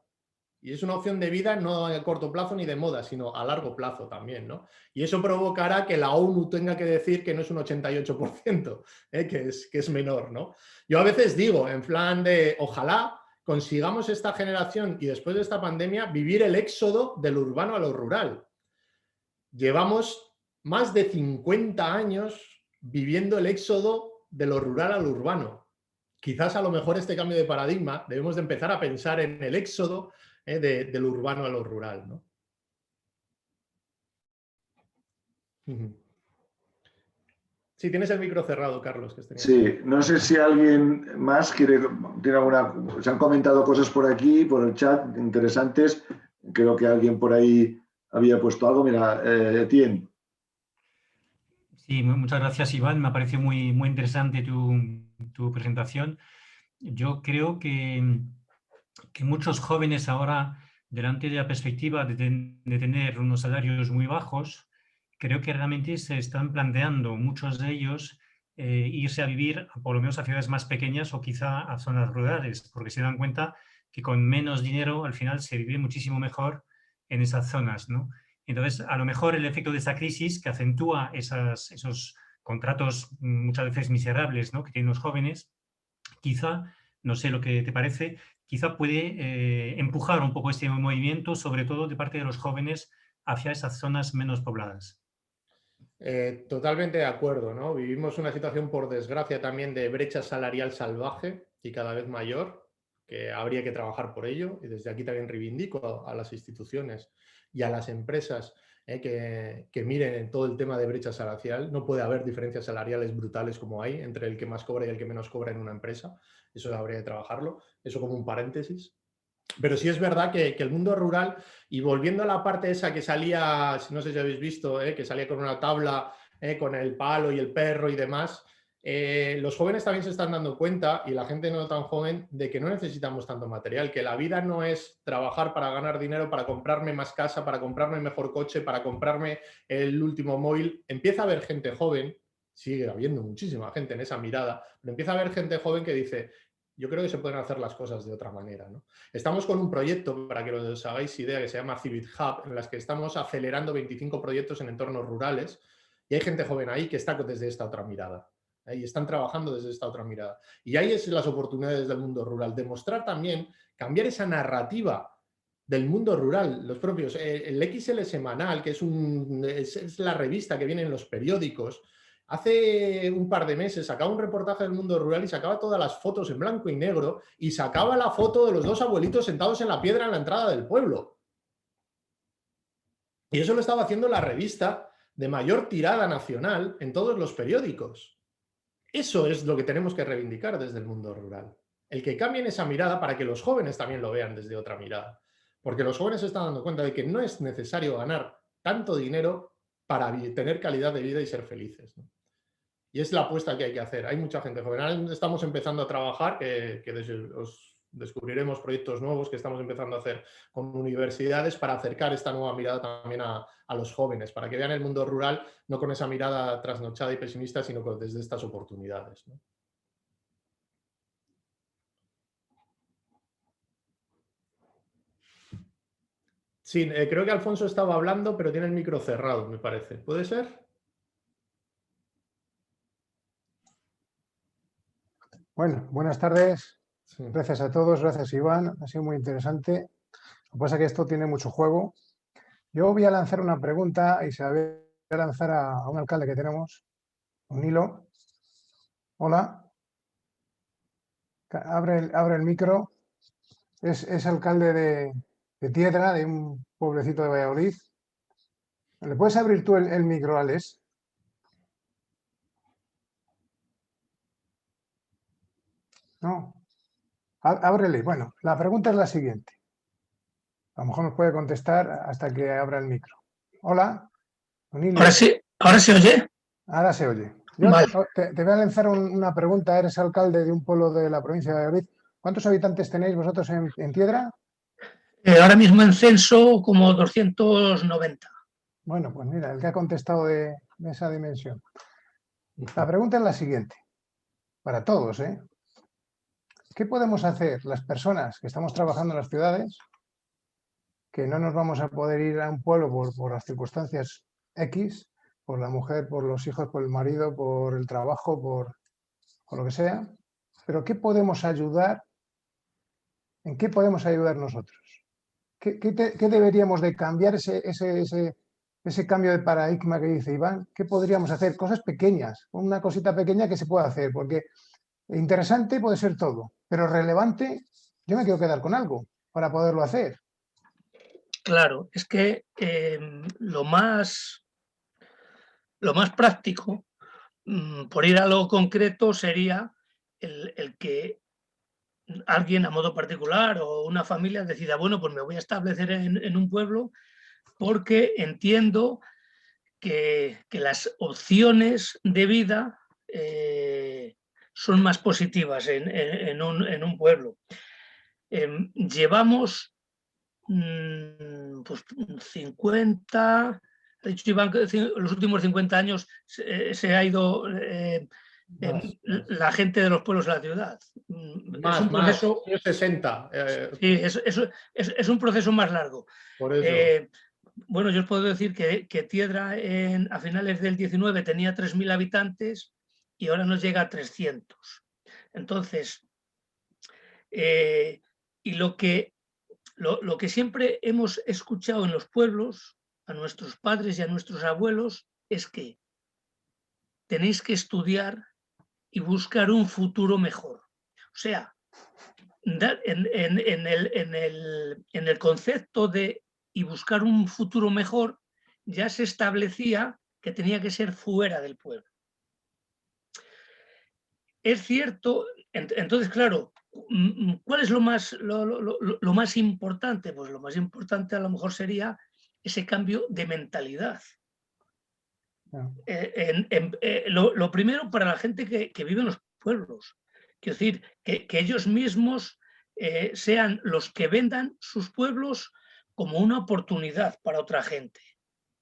Y es una opción de vida no a corto plazo ni de moda, sino a largo plazo también, ¿no? Y eso provocará que la ONU tenga que decir que no es un 88%, que es menor, ¿no? Yo a veces digo, en plan de, ojalá consigamos esta generación y después de esta pandemia vivir el éxodo del urbano a lo rural. Llevamos más de 50 años viviendo el éxodo de lo rural a lo urbano. Quizás a lo mejor este cambio de paradigma debemos de empezar a pensar en el éxodo de lo urbano a lo rural, ¿no? Sí, tienes el micro cerrado, Carlos. Que Sí, no sé si alguien más tiene alguna... Se han comentado cosas por aquí, por el chat, interesantes. Creo que alguien por ahí había puesto algo. Mira, Etienne. Sí, muchas gracias, Iván. Me ha parecido muy, muy interesante tu presentación. Yo creo que muchos jóvenes ahora, delante de la perspectiva de tener unos salarios muy bajos, creo que realmente se están planteando, muchos de ellos, irse a vivir por lo menos a ciudades más pequeñas o quizá a zonas rurales, porque se dan cuenta que con menos dinero al final se vive muchísimo mejor en esas zonas, ¿no? Entonces, a lo mejor el efecto de esa crisis que acentúa esos contratos muchas veces miserables, ¿no?, que tienen los jóvenes, quizá, no sé lo que te parece, quizá puede empujar un poco este movimiento, sobre todo de parte de los jóvenes, hacia esas zonas menos pobladas. Totalmente de acuerdo, ¿no? Vivimos una situación, por desgracia, también de brecha salarial salvaje y cada vez mayor, que habría que trabajar por ello. Y desde aquí también reivindico a las instituciones y a las empresas que miren en todo el tema de brecha salarial. No puede haber diferencias salariales brutales como hay entre el que más cobra y el que menos cobra en una empresa. Eso habría que trabajarlo. Eso como un paréntesis. Pero sí es verdad que el mundo rural, y volviendo a la parte esa que salía, no sé si habéis visto, que salía con una tabla, con el palo y el perro y demás, los jóvenes también se están dando cuenta, y la gente no tan joven, de que no necesitamos tanto material, que la vida no es trabajar para ganar dinero, para comprarme más casa, para comprarme mejor coche, para comprarme el último móvil. Empieza a haber gente joven, sigue habiendo muchísima gente en esa mirada, pero empieza a haber gente joven que dice, yo creo que se pueden hacer las cosas de otra manera, ¿no? Estamos con un proyecto, para que os hagáis idea, que se llama Civit Hub, en las que estamos acelerando 25 proyectos en entornos rurales, y hay gente joven ahí que está desde esta otra mirada, y están trabajando desde esta otra mirada. Y ahí es las oportunidades del mundo rural, demostrar también, cambiar esa narrativa del mundo rural, los propios, el XL semanal, que es la revista que viene en los periódicos. Hace un par de meses sacaba un reportaje del mundo rural y sacaba todas las fotos en blanco y negro y sacaba la foto de los dos abuelitos sentados en la piedra en la entrada del pueblo. Y eso lo estaba haciendo la revista de mayor tirada nacional en todos los periódicos. Eso es lo que tenemos que reivindicar desde el mundo rural. El que cambien esa mirada para que los jóvenes también lo vean desde otra mirada. Porque los jóvenes se están dando cuenta de que no es necesario ganar tanto dinero para tener calidad de vida y ser felices, ¿no? Y es la apuesta que hay que hacer. Hay mucha gente joven. Ahora estamos empezando a trabajar, que os descubriremos proyectos nuevos que estamos empezando a hacer con universidades para acercar esta nueva mirada también a los jóvenes, para que vean el mundo rural no con esa mirada trasnochada y pesimista, sino desde estas oportunidades, ¿no? Sí, creo que Alfonso estaba hablando, pero tiene el micro cerrado, me parece. ¿Puede ser? Bueno, buenas tardes. Sí. Gracias a todos, gracias Iván. Ha sido muy interesante. Lo que pasa es que esto tiene mucho juego. Yo voy a lanzar una pregunta y se la voy a lanzar a un alcalde que tenemos, un hilo. Hola. Abre el micro. Es alcalde de de Tiedra, de un pueblecito de Valladolid. ¿Le puedes abrir tú el micro, Alex? No. Ábrele. Bueno, la pregunta es la siguiente. A lo mejor nos puede contestar hasta que abra el micro. Hola, Unilo. Ahora se oye. Ahora se oye. Yo Vale. te voy a lanzar una pregunta. Eres alcalde de un pueblo de la provincia de Valladolid. ¿Cuántos habitantes tenéis vosotros en Tiedra? Ahora mismo en censo como 290. Bueno, pues mira, el que ha contestado de esa dimensión. La pregunta es la siguiente, para todos, ¿eh? ¿Qué podemos hacer las personas que estamos trabajando en las ciudades, que no nos vamos a poder ir a un pueblo por las circunstancias X, por la mujer, por los hijos, por el marido, por el trabajo, por lo que sea? Pero ¿qué podemos ayudar? ¿En qué podemos ayudar nosotros? ¿Qué deberíamos de cambiar ese cambio de paradigma que dice Iván? ¿Qué podríamos hacer? Cosas pequeñas, una cosita pequeña que se pueda hacer, porque interesante puede ser todo, pero relevante, yo me quiero quedar con algo para poderlo hacer. Claro, es que lo más práctico, por ir a lo concreto, sería el que alguien a modo particular o una familia decida, bueno, pues me voy a establecer en un pueblo porque entiendo que las opciones de vida son más positivas en un pueblo. Llevamos pues 50, ha dicho Iván, los últimos 50 años se ha ido la gente de los pueblos a la ciudad. Más, es un proceso, años 60. Sí, es un proceso más largo. Por eso. Bueno, yo os puedo decir que Tiedra a finales del 19 tenía 3.000 habitantes y ahora nos llega a 300. Entonces, y lo que siempre hemos escuchado en los pueblos, a nuestros padres y a nuestros abuelos, es que tenéis que estudiar y buscar un futuro mejor. O sea, en el concepto de y buscar un futuro mejor, ya se establecía que tenía que ser fuera del pueblo. Es cierto, entonces, claro, ¿cuál es lo más importante? Pues lo más importante a lo mejor sería ese cambio de mentalidad. Lo primero para la gente que vive en los pueblos, quiero decir, que ellos mismos sean los que vendan sus pueblos como una oportunidad para otra gente.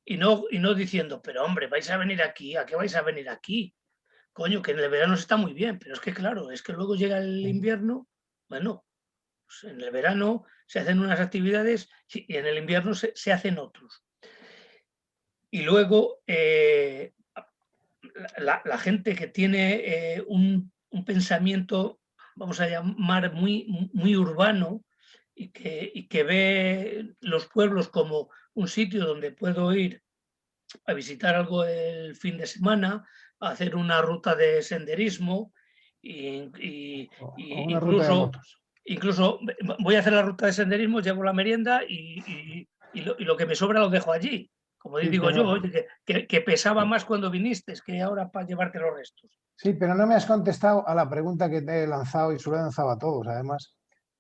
Y no diciendo, pero hombre, vais a venir aquí, ¿a qué vais a venir aquí? Coño, que en el verano está muy bien, pero es que claro, es que luego llega el invierno, bueno, pues en el verano se hacen unas actividades y en el invierno se hacen otros. Y luego la gente que tiene un pensamiento, vamos a llamar, muy urbano y que ve los pueblos como un sitio donde puedo ir a visitar algo el fin de semana, a hacer una ruta de senderismo O una ruta de motos. Incluso voy a hacer la ruta de senderismo, llevo la merienda y lo que me sobra lo dejo allí. Como Sí, digo pero, yo, que pesaba más cuando viniste que ahora para llevarte los restos. sí, pero no me has contestado a la pregunta que te he lanzado y se lo he lanzado a todos, además.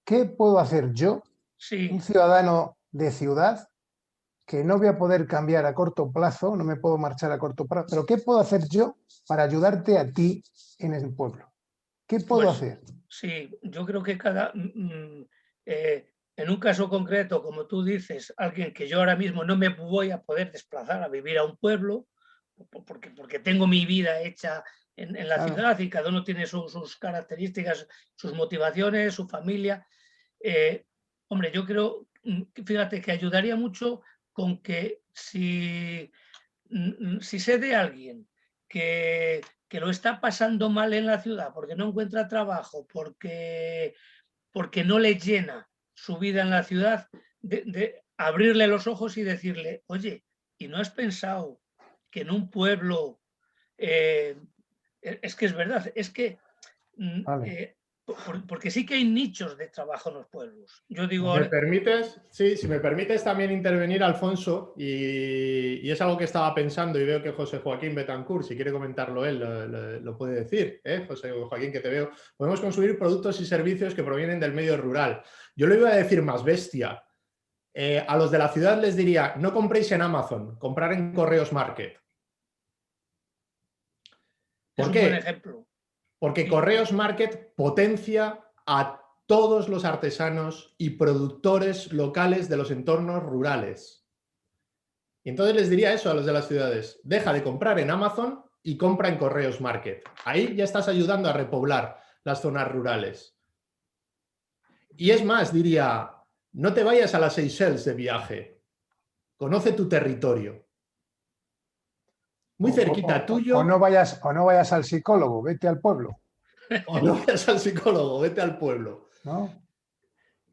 ¿Qué puedo hacer yo, Sí, un ciudadano de ciudad, que no voy a poder cambiar a corto plazo, no me puedo marchar a corto plazo, pero qué puedo hacer yo para ayudarte a ti en el pueblo? ¿Qué puedo pues hacer? sí, yo creo que en un caso concreto, como tú dices, alguien que yo ahora mismo no me voy a poder desplazar a vivir a un pueblo, porque tengo mi vida hecha en la Claro. ciudad y cada uno tiene sus características, sus motivaciones, su familia. Hombre, yo creo, fíjate, que ayudaría mucho con que si sé de alguien que lo está pasando mal en la ciudad porque no encuentra trabajo, porque no le llena su vida en la ciudad, de abrirle los ojos y decirle, oye, ¿y no has pensado que en un pueblo, es que es verdad, es que Vale. porque sí que hay nichos de trabajo en los pueblos. Yo digo... ¿Me permites? Sí, si me permites también intervenir, Alfonso, y es algo que estaba pensando y veo que José Joaquín Betancourt, si quiere comentarlo él, lo puede decir, ¿eh? José Joaquín, que te veo. Podemos consumir productos y servicios que provienen del medio rural. Yo le iba a decir más bestia. A los de la ciudad les diría, no compréis en Amazon, comprar en Correos Market. ¿Por es qué? Un buen ejemplo. Porque Sí. Correos Market potencia a todos los artesanos y productores locales de los entornos rurales. Y entonces les diría eso a los de las ciudades, deja de comprar en Amazon y compra en Correos Market. Ahí ya estás ayudando a repoblar las zonas rurales. Y es más, diría, no te vayas a las Seychelles de viaje, conoce tu territorio. Muy cerquita tuyo. O no vayas al psicólogo, vete al pueblo. O no vayas al psicólogo, vete al pueblo. ¿No?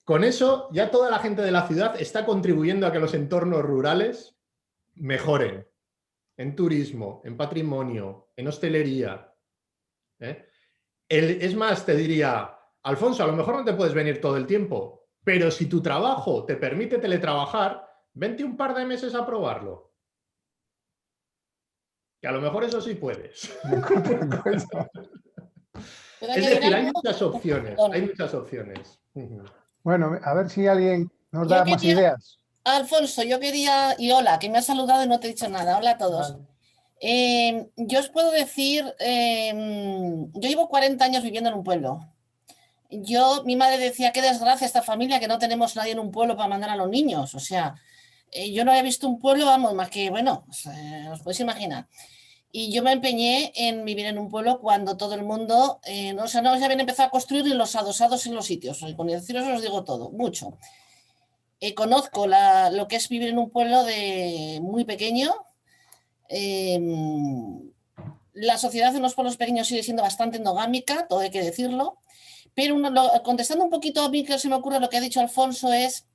Con eso, ya toda la gente de la ciudad está contribuyendo a que los entornos rurales mejoren en turismo, en patrimonio, en hostelería. Es más, te diría, Alfonso, a lo mejor no te puedes venir todo el tiempo, pero si tu trabajo te permite teletrabajar, vente un par de meses a probarlo. Que a lo mejor eso sí puedes. Es decir, hay muchas opciones, hay muchas opciones. Bueno, a ver si alguien nos da más ideas. Alfonso, yo quería, y hola, que me has saludado y no te he dicho nada. Hola a todos. Vale. Yo os puedo decir, yo llevo 40 años viviendo en un pueblo. Mi madre decía, qué desgracia esta familia que no tenemos nadie en un pueblo para mandar a los niños. O sea, yo no había visto un pueblo, vamos, más que, bueno, os podéis imaginar. Y yo me empeñé en vivir en un pueblo cuando todo el mundo, no se habían empezado a construir y los adosados en los sitios. Con deciros os digo todo, mucho. Conozco lo que es vivir en un pueblo muy pequeño. La sociedad en los pueblos pequeños sigue siendo bastante endogámica, todo hay que decirlo. Pero contestando un poquito a mí que se me ocurre lo que ha dicho Alfonso es,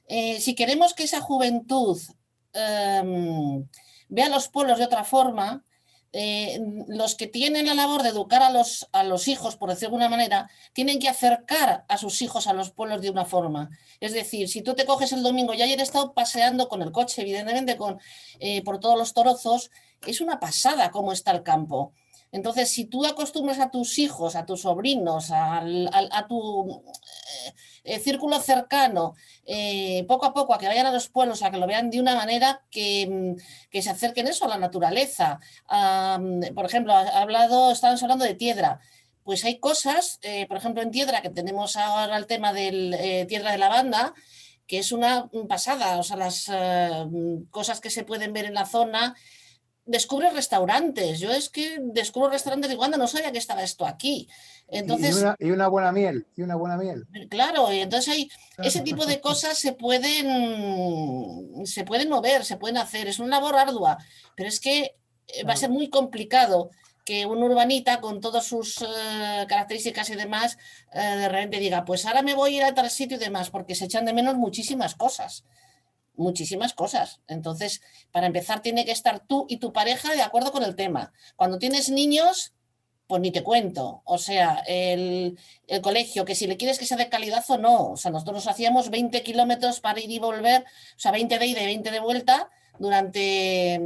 si queremos que esa juventud vea los pueblos de otra forma, los que tienen la labor de educar a los hijos, por decirlo de alguna manera, tienen que acercar a sus hijos a los pueblos de una forma. Es decir, si tú te coges el domingo, yo ayer he estado paseando con el coche, evidentemente, por todos los Torozos, es una pasada cómo está el campo. Entonces, si tú acostumbras a tus hijos, a tus sobrinos, a tu círculo cercano, poco a poco a que vayan a los pueblos, a que lo vean de una manera que se acerquen eso a la naturaleza. Por ejemplo, estábamos hablando de Tiedra. Pues hay cosas, por ejemplo, en Tiedra, que tenemos ahora el tema del Tiedra de Lavanda, que es una pasada. O sea, las cosas que se pueden ver en la zona. Descubres restaurantes. Yo es que descubro restaurantes de Uganda, no sabía que estaba esto aquí. Entonces, y una buena miel. Claro, y entonces ese tipo de cosas se pueden mover, se pueden hacer. Es una labor ardua, pero es que va a ser muy complicado que un urbanita con todas sus características y demás de repente diga, pues ahora me voy a ir a tal sitio y demás, porque se echan de menos muchísimas cosas. Entonces, para empezar, tiene que estar tú y tu pareja de acuerdo con el tema. Cuando tienes niños, pues ni te cuento. O sea, el colegio, que si le quieres que sea de calidad o no. O sea, nosotros hacíamos 20 kilómetros para ir y volver, o sea, 20 de ida y 20 de vuelta durante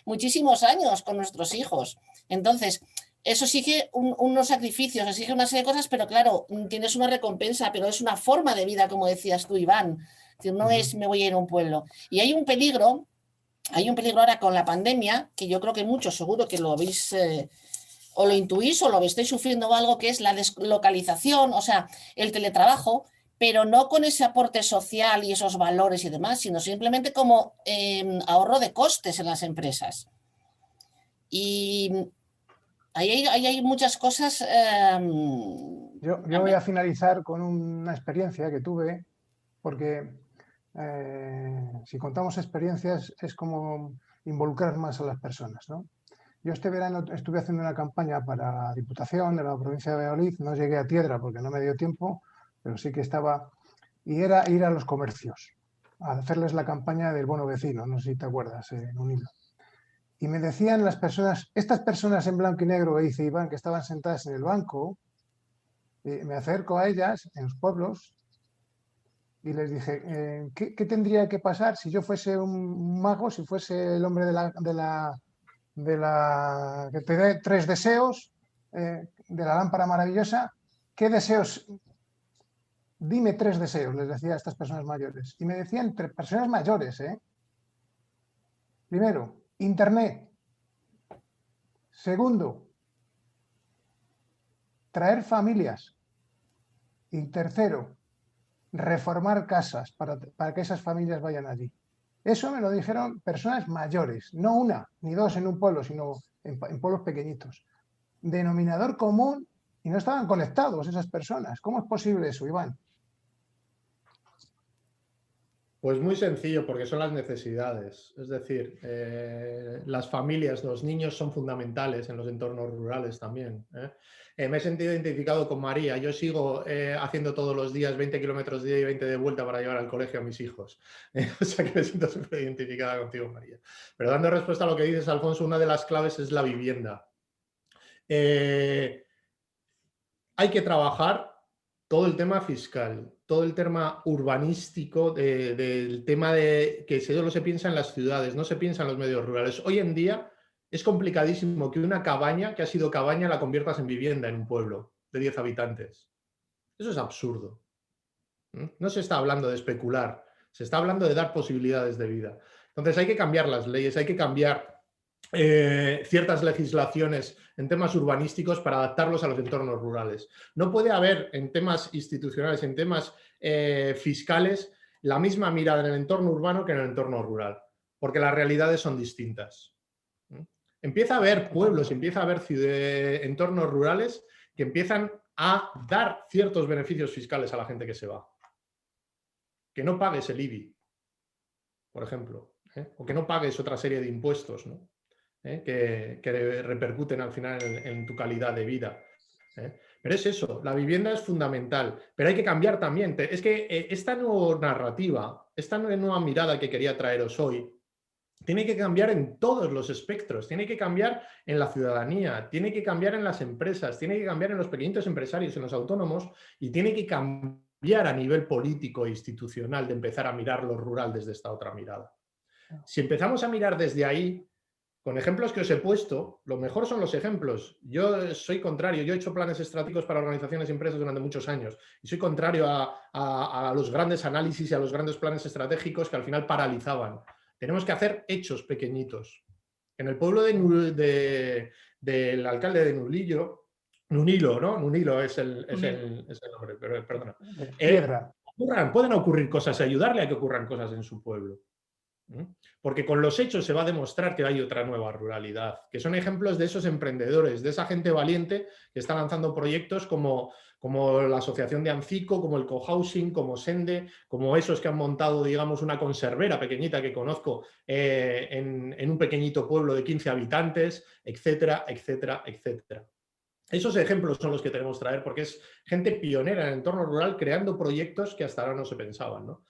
muchísimos años con nuestros hijos. Entonces, eso exige unos sacrificios, exige una serie de cosas, pero claro, tienes una recompensa, pero es una forma de vida, como decías tú, Iván. No es me voy a ir a un pueblo. Y hay un peligro ahora con la pandemia, que yo creo que muchos seguro que lo habéis o lo intuís o lo estáis sufriendo o algo, que es la deslocalización, o sea, el teletrabajo, pero no con ese aporte social y esos valores y demás, sino simplemente como ahorro de costes en las empresas. Y ahí hay muchas cosas. Yo voy a finalizar con una experiencia que tuve, porque si contamos experiencias es como involucrar más a las personas, ¿no? Yo este verano estuve haciendo una campaña para la Diputación de la provincia de Valladolid, no llegué a Tiedra porque no me dio tiempo, pero sí que estaba, y era ir a los comercios, a hacerles la campaña del bono vecino, no sé si te acuerdas, en un hilo. Y me decían las personas, estas personas en blanco y negro, que dice Iván, que estaban sentadas en el banco, me acerco a ellas en los pueblos y les dije, ¿qué tendría que pasar si yo fuese un mago, si fuese el hombre que te dé 3 deseos de la lámpara maravillosa? ¿Qué deseos? Dime 3 deseos, les decía a estas personas mayores. Y me decían, personas mayores, Primero, Internet. Segundo, traer familias. Y tercero, reformar casas para que esas familias vayan allí. Eso me lo dijeron personas mayores, no una ni dos en un pueblo, sino en pueblos pequeñitos. Denominador común, y no estaban conectados esas personas. ¿Cómo es posible eso, Iván? Pues muy sencillo, porque son las necesidades. Es decir, las familias, los niños son fundamentales en los entornos rurales también. Me he sentido identificado con María. Yo sigo haciendo todos los días 20 kilómetros de ida y 20 de vuelta para llevar al colegio a mis hijos. O sea que me siento súper identificada contigo, María. Pero dando respuesta a lo que dices, Alfonso, una de las claves es la vivienda. Hay que trabajar todo el tema fiscal, todo el tema urbanístico, del tema de que solo se piensa en las ciudades, no se piensa en los medios rurales. Hoy en día es complicadísimo que una cabaña, que ha sido cabaña, la conviertas en vivienda en un pueblo de 10 habitantes. Eso es absurdo. No se está hablando de especular, se está hablando de dar posibilidades de vida. Entonces hay que cambiar las leyes, hay que cambiar ciertas legislaciones en temas urbanísticos para adaptarlos a los entornos rurales. No puede haber en temas institucionales, en temas fiscales, la misma mirada en el entorno urbano que en el entorno rural, porque las realidades son distintas. Empieza a haber pueblos, empieza a haber entornos rurales que empiezan a dar ciertos beneficios fiscales a la gente que se va. Que no pagues el IBI, por ejemplo, o que no pagues otra serie de impuestos, ¿no? Que repercuten al final en tu calidad de vida. Pero es eso, la vivienda es fundamental, pero hay que cambiar también. Es que esta nueva narrativa, esta nueva mirada que quería traeros hoy, tiene que cambiar en todos los espectros, tiene que cambiar en la ciudadanía, tiene que cambiar en las empresas, tiene que cambiar en los pequeñitos empresarios, en los autónomos, y tiene que cambiar a nivel político e institucional de empezar a mirar lo rural desde esta otra mirada. Si empezamos a mirar desde ahí, con ejemplos que os he puesto, lo mejor son los ejemplos. Yo soy contrario, yo he hecho planes estratégicos para organizaciones y empresas durante muchos años y soy contrario a los grandes análisis y a los grandes planes estratégicos que al final paralizaban. Tenemos que hacer hechos pequeñitos. En el pueblo del alcalde de Nunilo, ¿no? Nunilo es el nombre, perdona. Piedra. Pueden ocurrir cosas y ayudarle a que ocurran cosas en su pueblo. Porque con los hechos se va a demostrar que hay otra nueva ruralidad, que son ejemplos de esos emprendedores, de esa gente valiente que está lanzando proyectos como la asociación de Ancico, como el cohousing, como Sende, como esos que han montado, digamos, una conservera pequeñita que conozco en un pequeñito pueblo de 15 habitantes, etcétera, etcétera, etcétera. Esos ejemplos son los que tenemos que traer porque es gente pionera en el entorno rural creando proyectos que hasta ahora no se pensaban, ¿no?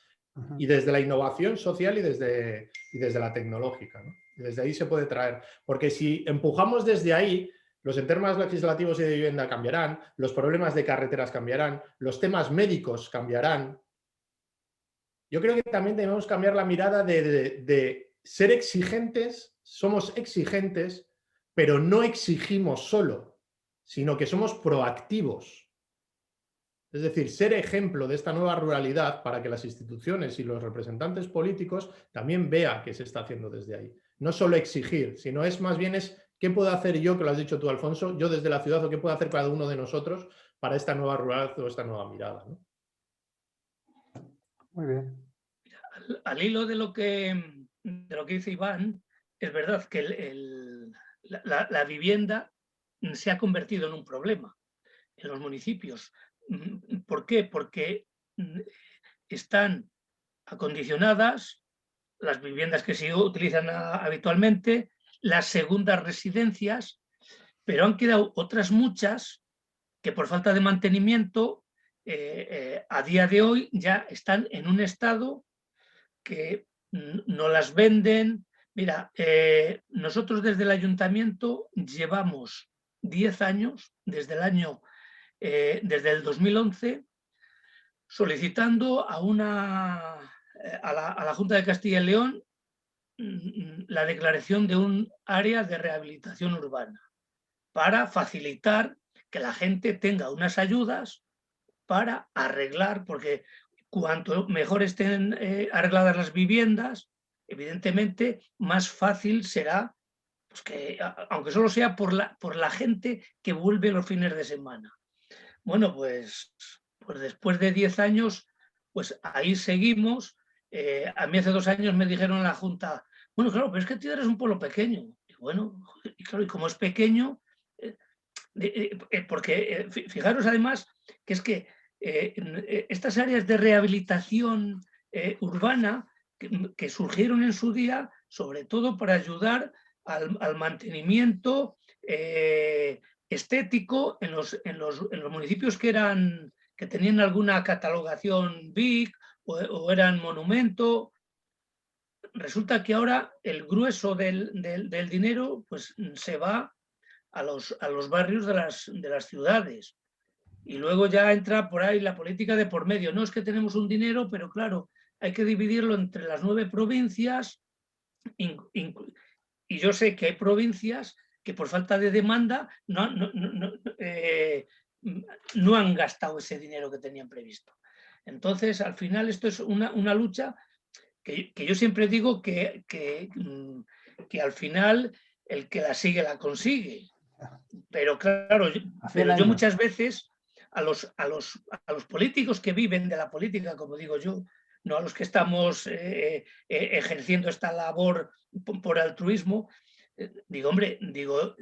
Y desde la innovación social y desde la tecnológica, ¿no? Y desde ahí se puede traer. Porque si empujamos desde ahí, los temas legislativos y de vivienda cambiarán, los problemas de carreteras cambiarán, los temas médicos cambiarán. Yo creo que también debemos cambiar la mirada de ser exigentes, somos exigentes, pero no exigimos solo, sino que somos proactivos. Es decir, ser ejemplo de esta nueva ruralidad para que las instituciones y los representantes políticos también vean qué se está haciendo desde ahí. No solo exigir, sino es más bien qué puedo hacer yo, que lo has dicho tú, Alfonso, yo desde la ciudad, o qué puede hacer cada uno de nosotros para esta nueva ruralidad o esta nueva mirada, ¿no? Muy bien. Al hilo de lo que dice Iván, es verdad que la vivienda se ha convertido en un problema en los municipios. ¿Por qué? Porque están acondicionadas las viviendas que se utilizan habitualmente, las segundas residencias, pero han quedado otras muchas que por falta de mantenimiento a día de hoy ya están en un estado que no las venden. Mira, nosotros desde el ayuntamiento llevamos 10 años, desde el año desde el 2011 solicitando a la Junta de Castilla y León la declaración de un área de rehabilitación urbana para facilitar que la gente tenga unas ayudas para arreglar, porque cuanto mejor estén arregladas las viviendas, evidentemente más fácil será, pues que, aunque solo sea por la gente que vuelve los fines de semana. Bueno, pues después de 10 años, pues ahí seguimos. A mí hace 2 años me dijeron en la Junta, bueno, claro, pero es que Tiedra es un pueblo pequeño. Y bueno, y claro, y como es pequeño, porque fijaros además que es que estas áreas de rehabilitación urbana que surgieron en su día, sobre todo para ayudar al mantenimiento estético en los municipios que tenían alguna catalogación BIC o eran monumento. Resulta que ahora el grueso del dinero pues, se va a los barrios de las ciudades. Y luego ya entra por ahí la política de por medio. No es que tenemos un dinero, pero claro, hay que dividirlo entre las 9 provincias. Y yo sé que hay provincias que por falta de demanda no han gastado ese dinero que tenían previsto. Entonces, al final, esto es una lucha que yo siempre digo que al final el que la sigue la consigue. Pero claro, yo muchas veces a los políticos que viven de la política, como digo yo, no a los que estamos ejerciendo esta labor por altruismo, digo, hombre, yo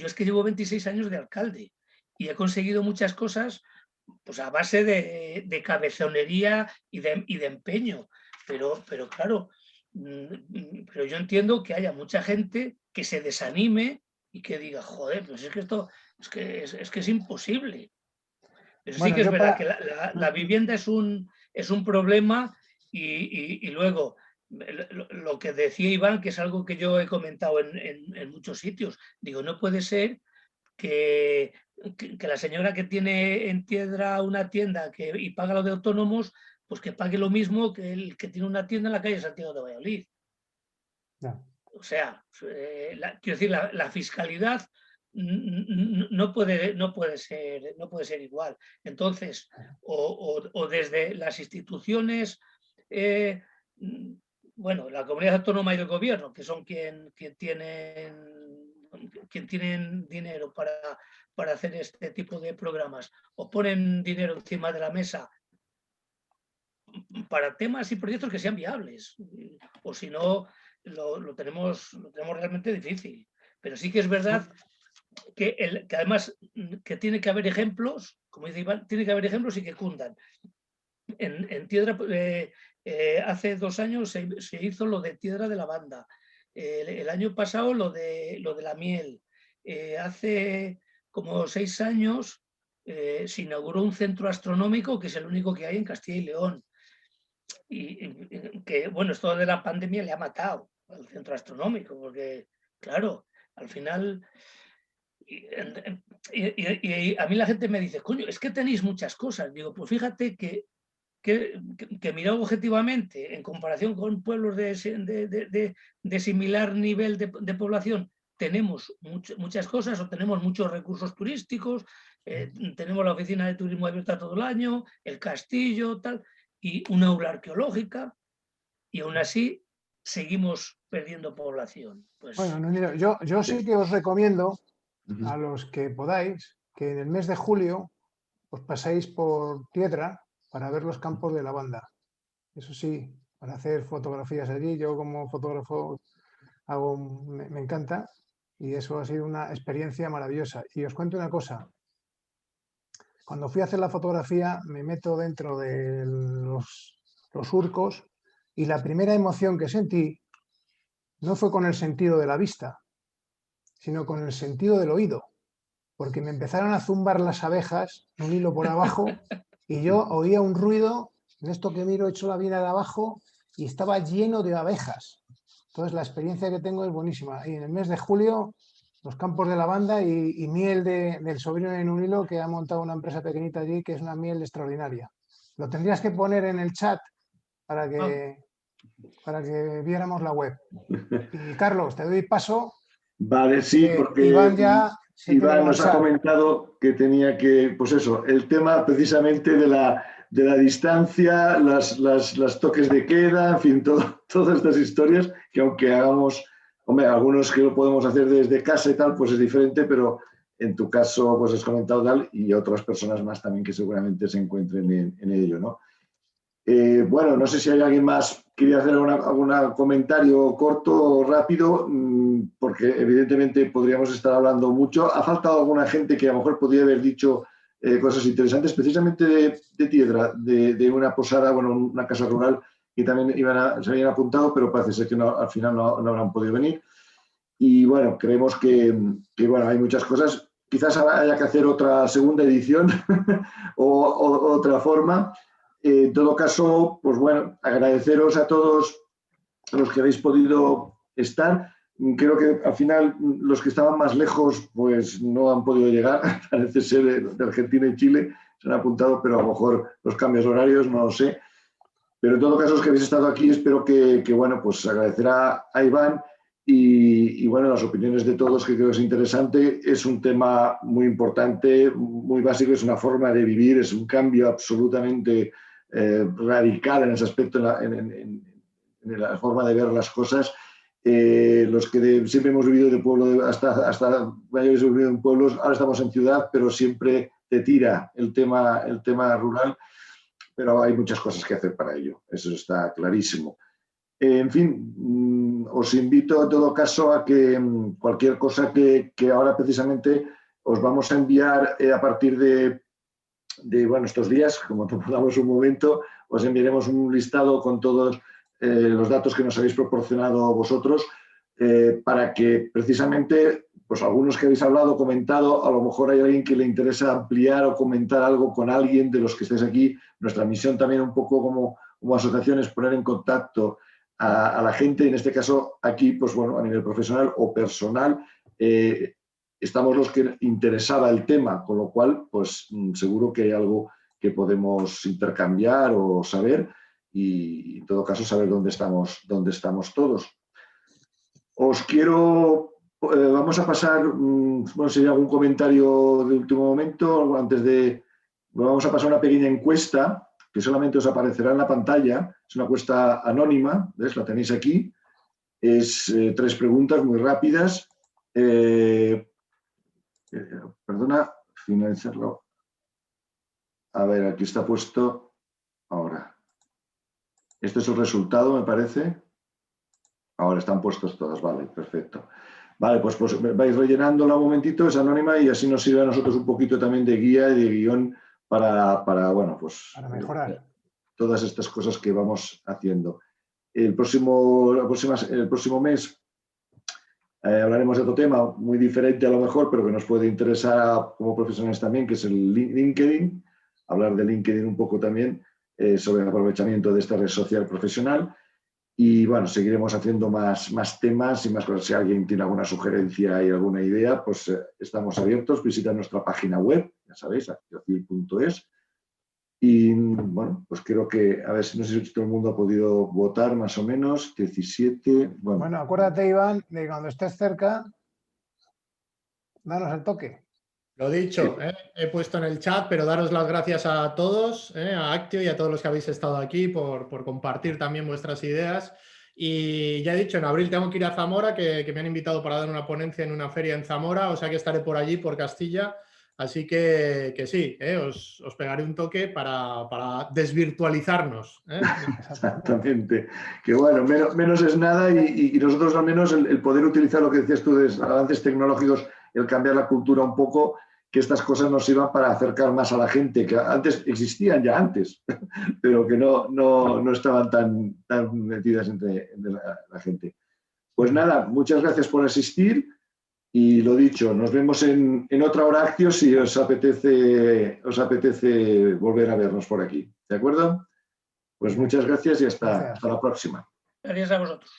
es que llevo 26 años de alcalde y he conseguido muchas cosas pues a base de cabezonería y de empeño, pero claro, pero yo entiendo que haya mucha gente que se desanime y que diga, joder, pues es que esto es que es imposible. Pero bueno, sí que es verdad que la vivienda es un problema y luego lo que decía Iván, que es algo que yo he comentado en muchos sitios, digo, no puede ser que la señora que tiene en Tiedra una tienda y paga lo de autónomos, pues que pague lo mismo que el que tiene una tienda en la calle Santiago de Valladolid. No. O sea, quiero decir, la fiscalidad no puede ser igual. Entonces, o desde las instituciones, bueno, la comunidad autónoma y el gobierno, que son quien tienen dinero para hacer este tipo de programas, o ponen dinero encima de la mesa para temas y proyectos que sean viables, o si no, lo tenemos realmente difícil. Pero sí que es verdad que además que tiene que haber ejemplos, como dice Iván, tiene que haber ejemplos y que cundan. En Tiedra, hace 2 años se hizo lo de Tiedra de la Banda. El año pasado lo de la miel. Hace como 6 años se inauguró un centro astronómico que es el único que hay en Castilla y León. Y que, bueno, esto de la pandemia le ha matado al centro astronómico, porque, claro, al final... Y a mí la gente me dice, coño, es que tenéis muchas cosas. Digo, pues fíjate que mirado objetivamente, en comparación con pueblos de similar nivel de población, tenemos muchas cosas, o tenemos muchos recursos turísticos, tenemos la oficina de turismo abierta todo el año, el castillo, tal, y una aula arqueológica, y aún así seguimos perdiendo población. Pues... Bueno, no, yo sí que os recomiendo a los que podáis que en el mes de julio os paséis por Tiedra para ver los campos de lavanda. Eso sí, para hacer fotografías allí, yo como fotógrafo me encanta, y eso ha sido una experiencia maravillosa. Y os cuento una cosa, cuando fui a hacer la fotografía me meto dentro de los surcos y la primera emoción que sentí no fue con el sentido de la vista, sino con el sentido del oído, porque me empezaron a zumbar las abejas, un hilo por abajo, y yo oía un ruido, en esto que miro hecho la vida de abajo, y estaba lleno de abejas. Entonces la experiencia que tengo es buenísima. Y en el mes de julio los campos de lavanda y miel del sobrino de Nunilo, que ha montado una empresa pequeñita allí, que es una miel extraordinaria. Lo tendrías que poner en el chat para que viéramos la web. Y Carlos, te doy paso. Vale, sí, porque Iván ya se tiene que Iván nos ha marchar. comentado que tenía que, pues eso, el tema precisamente de la distancia, las toques de queda, en fin, todas estas historias que aunque hagamos, hombre, algunos que lo podemos hacer desde casa y tal, pues es diferente, pero en tu caso, pues has comentado tal, y otras personas más también que seguramente se encuentren en ello, ¿no? Bueno, no sé si hay alguien más que quería hacer algún comentario corto o rápido, porque evidentemente podríamos estar hablando mucho. Ha faltado alguna gente que a lo mejor podría haber dicho cosas interesantes, precisamente de Tiedra, de una posada, bueno, una casa rural, que también se habían apuntado, pero parece ser que al final no habrán podido venir. Y bueno, creemos que bueno, hay muchas cosas. Quizás haya que hacer otra segunda edición o otra forma. En todo caso, pues bueno, agradeceros a todos los que habéis podido estar. Creo que al final los que estaban más lejos pues no han podido llegar, parece ser de Argentina y Chile, se han apuntado, pero a lo mejor los cambios horarios, no lo sé. Pero en todo caso, los que habéis estado aquí, espero que bueno, pues agradecer a Iván y bueno, las opiniones de todos, que creo que es interesante. Es un tema muy importante, muy básico, es una forma de vivir, es un cambio absolutamente radical en ese aspecto, en la forma de ver las cosas. Los que siempre hemos vivido de pueblo, hasta mayores hemos vivido en pueblos, ahora estamos en ciudad, pero siempre te tira el tema rural, pero hay muchas cosas que hacer para ello, eso está clarísimo. En fin, os invito en todo caso a que cualquier cosa que ahora precisamente os vamos a enviar a partir de bueno, estos días, como podamos un momento, os enviaremos un listado con todos los datos que nos habéis proporcionado vosotros, para que precisamente, pues algunos que habéis hablado, comentado, a lo mejor hay alguien que le interesa ampliar o comentar algo con alguien de los que estéis aquí. Nuestra misión también un poco como asociación es poner en contacto a la gente, en este caso aquí, pues bueno, a nivel profesional o personal, estamos los que interesaba el tema, con lo cual, pues seguro que hay algo que podemos intercambiar o saber y, en todo caso, saber dónde estamos todos. Os quiero, vamos a pasar, bueno, si hay algún comentario de último momento, vamos a pasar una pequeña encuesta que solamente os aparecerá en la pantalla. Es una encuesta anónima, ¿ves? La tenéis aquí. Es 3 preguntas muy rápidas. Perdona, finalizarlo. A ver, aquí está puesto ahora. Este es el resultado, me parece. Ahora están puestos todas, vale, perfecto. Vale, pues vais rellenándola un momentito, es anónima y así nos sirve a nosotros un poquito también de guía y de guión para bueno, pues para mejorar todas estas cosas que vamos haciendo. El próximo mes hablaremos de otro tema muy diferente a lo mejor, pero que nos puede interesar como profesionales también, que es el LinkedIn. Hablar de LinkedIn un poco también, sobre el aprovechamiento de esta red social profesional. Y bueno, seguiremos haciendo más temas y más cosas. Si alguien tiene alguna sugerencia y alguna idea, pues estamos abiertos. Visita nuestra página web, ya sabéis, actiocil.es. Y bueno, pues creo que, a ver si no sé si todo el mundo ha podido votar más o menos, 17. Bueno, acuérdate, Iván, de cuando estés cerca, danos el toque. Lo dicho, he puesto en el chat, pero daros las gracias a todos, a Actio y a todos los que habéis estado aquí por compartir también vuestras ideas. Y ya he dicho, en abril tengo que ir a Zamora, que me han invitado para dar una ponencia en una feria en Zamora, o sea que estaré por allí, por Castilla. Así que sí, os pegaré un toque para desvirtualizarnos. Exactamente. Que bueno, menos es nada y nosotros al menos el poder utilizar lo que decías tú de avances tecnológicos, el cambiar la cultura un poco, que estas cosas nos sirvan para acercar más a la gente, que antes existían ya antes, pero que no estaban tan metidas entre la gente. Pues nada, muchas gracias por asistir y lo dicho, nos vemos en otra hora Actio si os apetece volver a vernos por aquí. ¿De acuerdo? Pues muchas gracias y hasta la próxima. Gracias a vosotros.